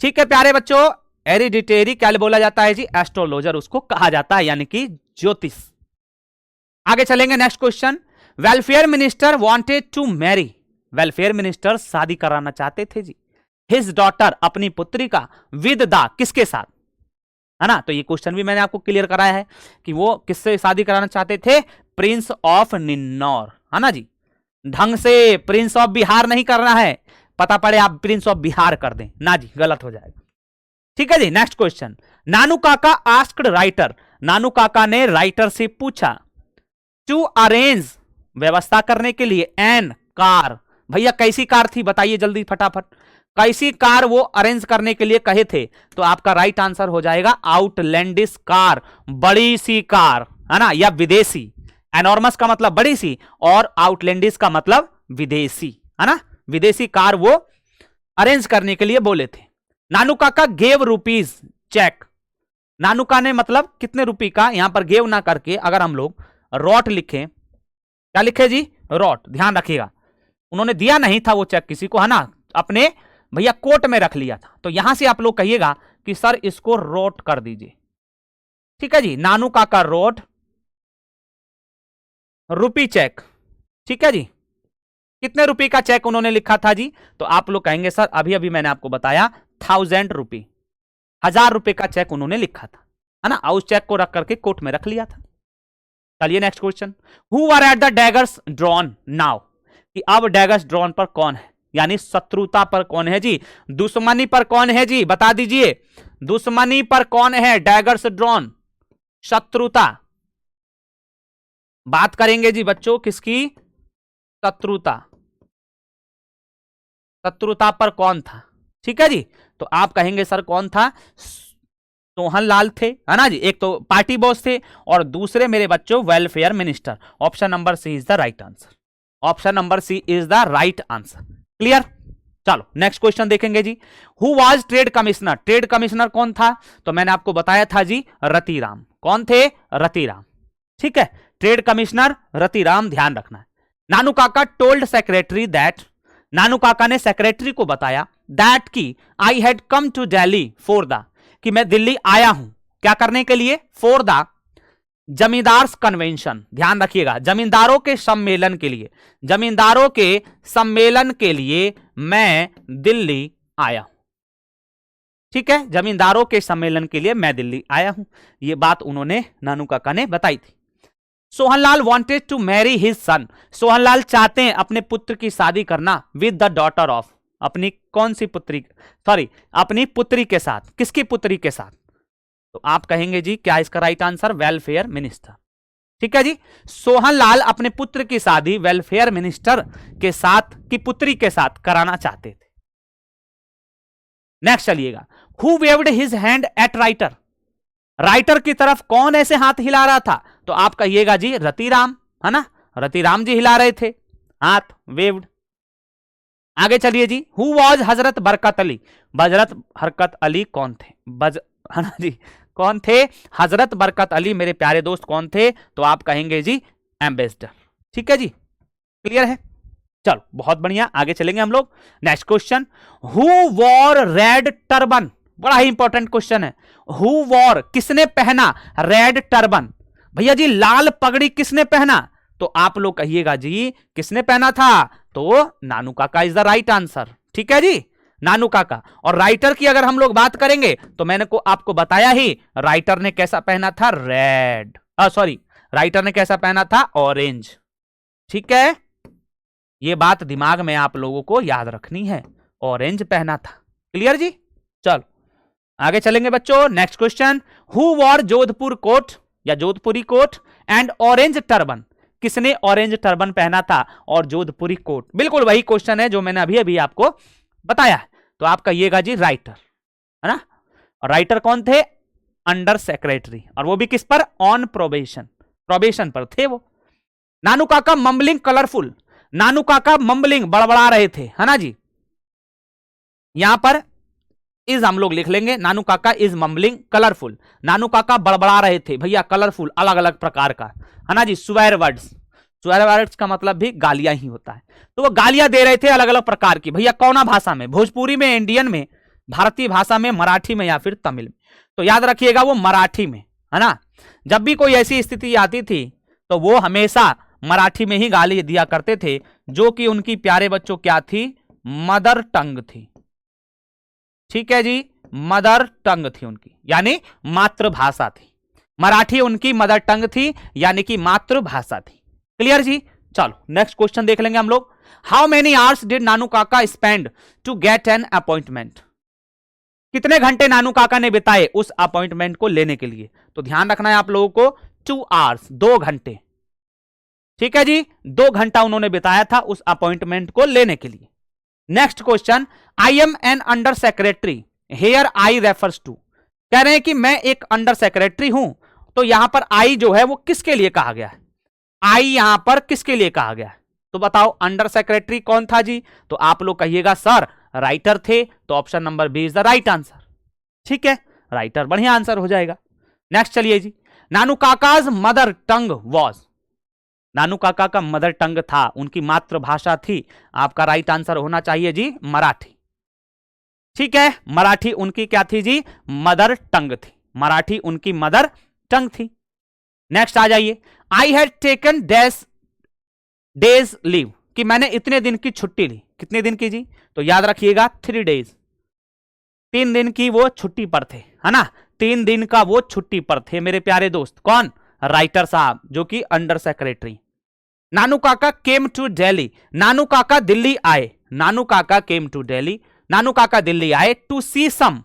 ठीक है प्यारे बच्चों, हेरिडिटेरी क्या बोला जाता है जी? एस्ट्रोलॉजर उसको कहा जाता है, यानी कि ज्योतिष। आगे चलेंगे next question, welfare minister wanted to marry, welfare minister शादी कराना चाहते थे जी हिज डॉटर, अपनी पुत्री का, विद द किसके साथ, है ना। तो ये क्वेश्चन भी मैंने आपको क्लियर कराया है कि वो किससे शादी कराना चाहते थे? प्रिंस ऑफ निन्नौर, है ना जी। ढंग से प्रिंस ऑफ बिहार नहीं करना है, पता पड़े आप प्रिंस ऑफ बिहार कर दें ना जी, गलत हो जाएगा। ठीक है जी, नेक्स्ट क्वेश्चन, नानू काका आस्क्ड राइटर, नानू काका ने राइटर से पूछा टू अरेंज, व्यवस्था करने के लिए, एन कार, भैया कैसी कार थी बताइए जल्दी फटाफट, कैसी कार वो अरेंज करने के लिए कहे थे? तो आपका राइट आंसर हो जाएगा आउटलैंडिश कार, बड़ी सी कार, है ना, या विदेशी। एनॉर्मस का मतलब बड़ी सी और आउटलैंडिश का मतलब विदेशी, है ना। विदेशी कार वो अरेंज करने के लिए बोले थे। नानू काका गेव रुपीज चेक, नानू का ने मतलब कितने रुपए का, यहां पर गेव ना करके अगर हम लोग रॉट लिखें, क्या लिखे जी? रॉट। ध्यान रखिएगा उन्होंने दिया नहीं था वो चेक किसी को, है ना, अपने भैया कोट में रख लिया था। तो यहां से आप लोग कहिएगा कि सर इसको रोट कर दीजिए, ठीक है जी। नानू काका रोड रुपी चेक, ठीक है जी। कितने रुपए का चेक उन्होंने लिखा था जी? तो आप लोग कहेंगे सर अभी अभी मैंने आपको बताया 1000 रुपी, 1000 रुपए का चेक उन्होंने लिखा था, है ना। उस चेक को रख करके कोर्ट में रख लिया था। चलिए next question, who were at the daggers drawn now, कि अब डैगर्स ड्रॉन पर कौन है, यानी शत्रुता पर कौन है जी, दुश्मनी पर कौन है जी, बता दीजिए। दुश्मनी पर कौन है, डैगर्स ड्रॉन, शत्रुता। बात करेंगे जी बच्चों किसकी, शत्रुता, शत्रुता पर कौन था, ठीक है जी। तो आप कहेंगे सर कौन था, सोहनलाल थे, है ना जी। एक तो पार्टी बॉस थे और दूसरे मेरे बच्चों welfare minister. Option number C is the right answer, option number C is the right answer. Clear. चलो नेक्स्ट क्वेश्चन देखेंगे जी, who was trade commissioner, trade commissioner कौन था? तो मैंने आपको बताया था जी रतिराम। कौन थे? रतिराम, ठीक है। ट्रेड कमिश्नर रतिराम, ध्यान रखना है। नानू काका टोल्ड सेक्रेटरी दैट, नानू काका ने सेक्रेटरी को बताया दैट की I had come to Delhi for the, कि मैं दिल्ली आया हूं क्या करने के लिए, फॉर द जमींदार्स कन्वेंशन, ध्यान रखिएगा, जमींदारों के सम्मेलन के लिए, जमींदारों के सम्मेलन के लिए मैं दिल्ली आया हूं, ठीक है। जमींदारों के सम्मेलन के लिए मैं दिल्ली आया हूं, यह बात उन्होंने नानू काका ने बताई थी। Sohanlal wanted to marry his son, Sohanlal चाहते हैं अपने पुत्र की शादी करना विद द डॉटर ऑफ, अपनी कौन सी पुत्री, सॉरी अपनी पुत्री के साथ, किसकी पुत्री के साथ? तो आप कहेंगे जी क्या इसका राइट आंसर, वेलफेयर मिनिस्टर, ठीक है जी। सोहनलाल अपने पुत्र की शादी वेलफेयर मिनिस्टर के साथ की पुत्री के साथ कराना चाहते थे। नेक्स्ट चलिएगा, who waived his hand eight writer, writer की तरफ कौन ऐसे हाथ हिला रहा था? तो आप कहिएगा जी रतिराम, है ना, रतिराम जी हिला रहे थे हाथ, वेव्ड। आगे चलिए जी, हु वाज हजरत बरकत अली, हजरत बरकत अली कौन थे, है ना जी, कौन थे? हजरत बरकत अली मेरे प्यारे दोस्त कौन थे? तो आप कहेंगे जी एम्बेसडर, ठीक है जी। क्लियर है। चलो बहुत बढ़िया, आगे चलेंगे हम लोग। Next question, who war red turban, बड़ा ही इंपॉर्टेंट क्वेश्चन है। हु वॉर, किसने पहना, रेड टर्बन, भैया जी लाल पगड़ी किसने पहना? तो आप लोग कहिएगा जी किसने पहना था? तो नानू Kaka is the right answer, ठीक है जी, नानू काका। और राइटर की अगर हम लोग बात करेंगे तो मैंने को आपको बताया ही, राइटर ने कैसा पहना था, रेड, सॉरी राइटर ने कैसा पहना था, ऑरेंज, ठीक है। ये बात दिमाग में आप लोगों को याद रखनी है, ऑरेंज पहना था। क्लियर जी। चलो आगे चलेंगे बच्चों। Next question, who wore Jodhpur coat या Jodhpuri coat and orange turban, किसने ऑरेंज टर्बन पहना था और जोधपुरी कोट? बिल्कुल वही क्वेश्चन है जो मैंने अभी अभी आपको बताया है। तो आप कहिएगा जी राइटर, है ना। राइटर कौन थे? अंडर सेक्रेटरी, और वो भी किस पर, ऑन प्रोबेशन, प्रोबेशन पर थे वो। नानू काका मम्बलिंग कलरफुल, नानू काका मम्बलिंग बड़बड़ा रहे थे, है ना जी। यहां पर इज हम लोग लिख लेंगे, नानू काका इज मम्बलिंग कलरफुल, नानू काका बड़बड़ा रहे थे भैया, कलरफुल अलग अलग प्रकार का, है ना जी। स्वेर वर्ड्स, स्वेर वर्ड्स का मतलब भी गालियां ही होता है, तो वो गालियां दे रहे थे अलग अलग प्रकार की, भैया कौन भाषा में, भोजपुरी में, इंडियन में, भारतीय भाषा में, मराठी में या फिर तमिल में? तो याद रखिएगा वो मराठी में, है ना। जब भी कोई ऐसी स्थिति आती थी तो वो हमेशा मराठी में ही गाली दिया करते थे, जो कि उनकी प्यारे बच्चों क्या थी, मदर टंग थी, ठीक है जी, मदर टंग थी उनकी, यानी मातृभाषा थी। मराठी उनकी मदर टंग थी, यानी कि मातृभाषा थी। क्लियर जी। चलो नेक्स्ट क्वेश्चन देख लेंगे हम लोग, how many hours did Nanu Kaka spend to get an appointment, कितने घंटे नानू काका ने बिताए उस अपॉइंटमेंट को लेने के लिए? तो ध्यान रखना है आप लोगों को, 2 आवर्स, 2 घंटे, ठीक है जी, 2 घंटा उन्होंने बिताया था उस अपॉइंटमेंट को लेने के लिए। Next question, I am an under secretary, here I refers to, कह रहे हैं कि मैं एक अंडर सेक्रेटरी हूं, तो यहां पर आई जो है वो किसके लिए कहा गया है, आई यहां पर किसके लिए कहा गया है? तो बताओ अंडर सेक्रेटरी कौन था जी? तो आप लोग कहिएगा सर राइटर थे, तो option number B is the right answer, ठीक है, राइटर बढ़िया आंसर हो जाएगा। नेक्स्ट चलिए जी, नानू काकाज मदर टंग वॉज, नानू काका का मदर टंग था, उनकी मातृभाषा थी, आपका राइट आंसर होना चाहिए जी मराठी, ठीक है, मराठी उनकी क्या थी जी, मदर टंग थी, मराठी उनकी मदर टंग थी। नेक्स्ट आ जाइए, I had taken days leave, कि मैंने इतने दिन की छुट्टी ली। कितने दिन की जी? तो याद रखिएगा 3 डेज, 3 दिन की वो छुट्टी पर थे, है ना। 3 दिन का वो छुट्टी पर थे मेरे प्यारे दोस्त। कौन? राइटर साहब, जो कि under secretary. Nanu Kaka came to Delhi, नानू काका दिल्ली आए। नानू काका केम टू दिल्ली, नानू काका दिल्ली आए टू सी सम,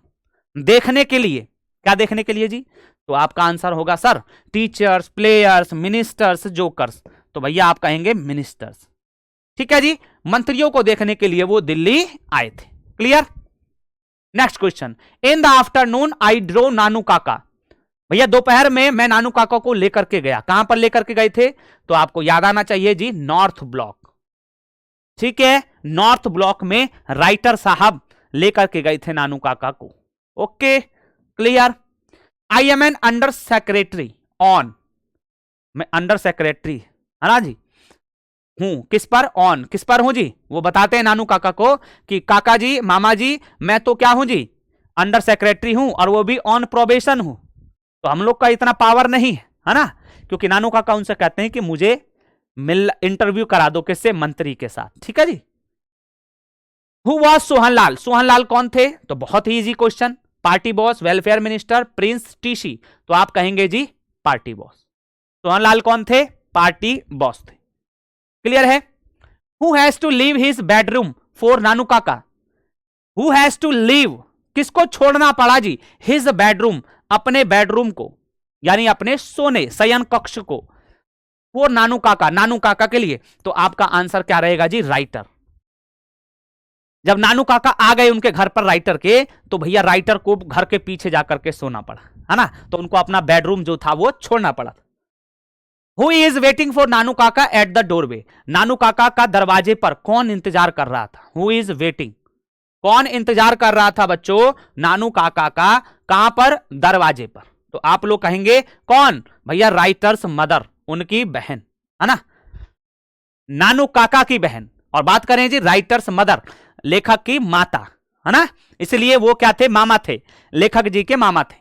देखने के लिए। क्या देखने के लिए जी? तो आपका आंसर होगा sir teachers, players, ministers, jokers. तो भैया आप कहेंगे मिनिस्टर्स। ठीक है जी, मंत्रियों को देखने के लिए वो दिल्ली आए थे। Clear? Next question, in the afternoon I drove Nanu Kaka. भैया दोपहर में मैं नानू काका को लेकर के गया। कहां पर लेकर के गए थे? तो आपको याद आना चाहिए जी, नॉर्थ ब्लॉक। ठीक है, नॉर्थ ब्लॉक में राइटर साहब लेकर के गए थे नानू काका को। Okay, clear? I am an under secretary on, मैं अंडर सेक्रेटरी, है ना जी, हूं। किस पर? ऑन। किस पर हूं जी? वो बताते हैं नानू काका को कि काका जी, मामा जी, मैं तो क्या हूं जी? अंडर सेक्रेटरी हूं, और वो भी ऑन प्रोबेशन हूं। तो हम लोग का इतना पावर नहीं है ना, क्योंकि नानू काका उनसे कहते हैं कि मुझे इंटरव्यू करा दो, किससे? मंत्री के साथ। ठीक है जी। हु वॉज सोहनलाल, सोहनलाल कौन थे? तो बहुत ही easy question, party boss, welfare minister, prince, TC. तो आप कहेंगे जी पार्टी बॉस। सोहनलाल कौन थे? पार्टी बॉस थे। क्लियर है? Who has to leave his bedroom for Nanu Kaka, who has to leave, किसको छोड़ना पड़ा जी? हिज बेडरूम, अपने बेडरूम को, यानी अपने सोने शयन कक्ष को, फॉर नानू काका, नानू काका के लिए। तो आपका आंसर क्या रहेगा जी? राइटर। जब नानू काका आ गए उनके घर पर राइटर के, तो भैया राइटर को घर के पीछे जाकर के सोना पड़ा, है ना। तो उनको अपना बेडरूम जो था वो छोड़ना पड़ा। Who is waiting for Nanu काका एट द डोरवे, नानू काका का दरवाजे पर कौन इंतजार कर रहा था? हु इज वेटिंग, कौन इंतजार कर रहा था बच्चों? नानू काका का। कहां पर? दरवाजे पर। तो आप लोग कहेंगे कौन? भैया राइटर्स मदर, उनकी बहन, है ना, नानू काका की बहन। और बात करें जी राइटर्स मदर, लेखक की माता, है ना, इसलिए वो क्या थे? मामा थे, लेखक जी के मामा थे।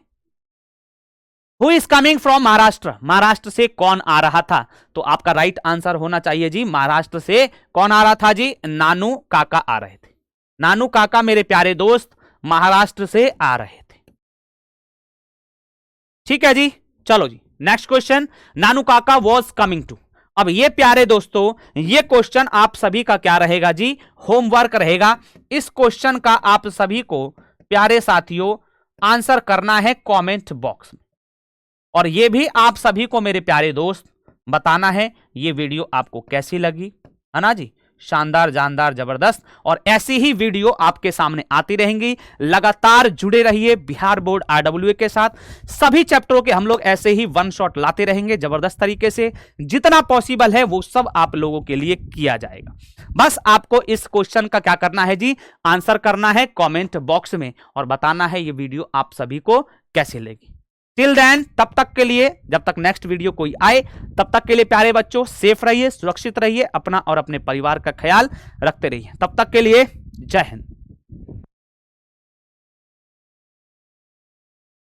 Who is coming from Maharashtra, Maharashtra से कौन आ रहा था? तो आपका राइट आंसर होना चाहिए जी, महाराष्ट्र से कौन आ रहा था जी? नानू काका आ रहे थे। नानू काका मेरे प्यारे दोस्त महाराष्ट्र से आ रहे थे। ठीक है जी, चलो जी नेक्स्ट क्वेश्चन, नानू काका वॉज कमिंग टू। अब ये प्यारे दोस्तों, ये क्वेश्चन आप सभी का क्या रहेगा जी? होमवर्क रहेगा। इस क्वेश्चन का आप सभी को प्यारे साथियों आंसर करना है कमेंट बॉक्स में, और ये भी आप सभी को मेरे प्यारे दोस्त बताना है ये वीडियो आपको कैसी लगी, है ना जी। शानदार, जानदार, जबरदस्त, और ऐसी ही वीडियो आपके सामने आती रहेंगी। लगातार जुड़े रहिए बिहार बोर्ड RWA के साथ। सभी चैप्टरों के हम लोग ऐसे ही वन शॉट लाते रहेंगे जबरदस्त तरीके से। जितना पॉसिबल है वो सब आप लोगों के लिए किया जाएगा। बस आपको इस क्वेश्चन का क्या करना है जी? आंसर करना है कॉमेंट बॉक्स में, और बताना है ये वीडियो आप सभी को कैसे लगी। टिल देन, तब तक के लिए, जब तक नेक्स्ट वीडियो कोई आए, तब तक के लिए प्यारे बच्चों सेफ रहिए, सुरक्षित रहिए, अपना और अपने परिवार का ख्याल रखते रहिए। तब तक के लिए जय हिंद।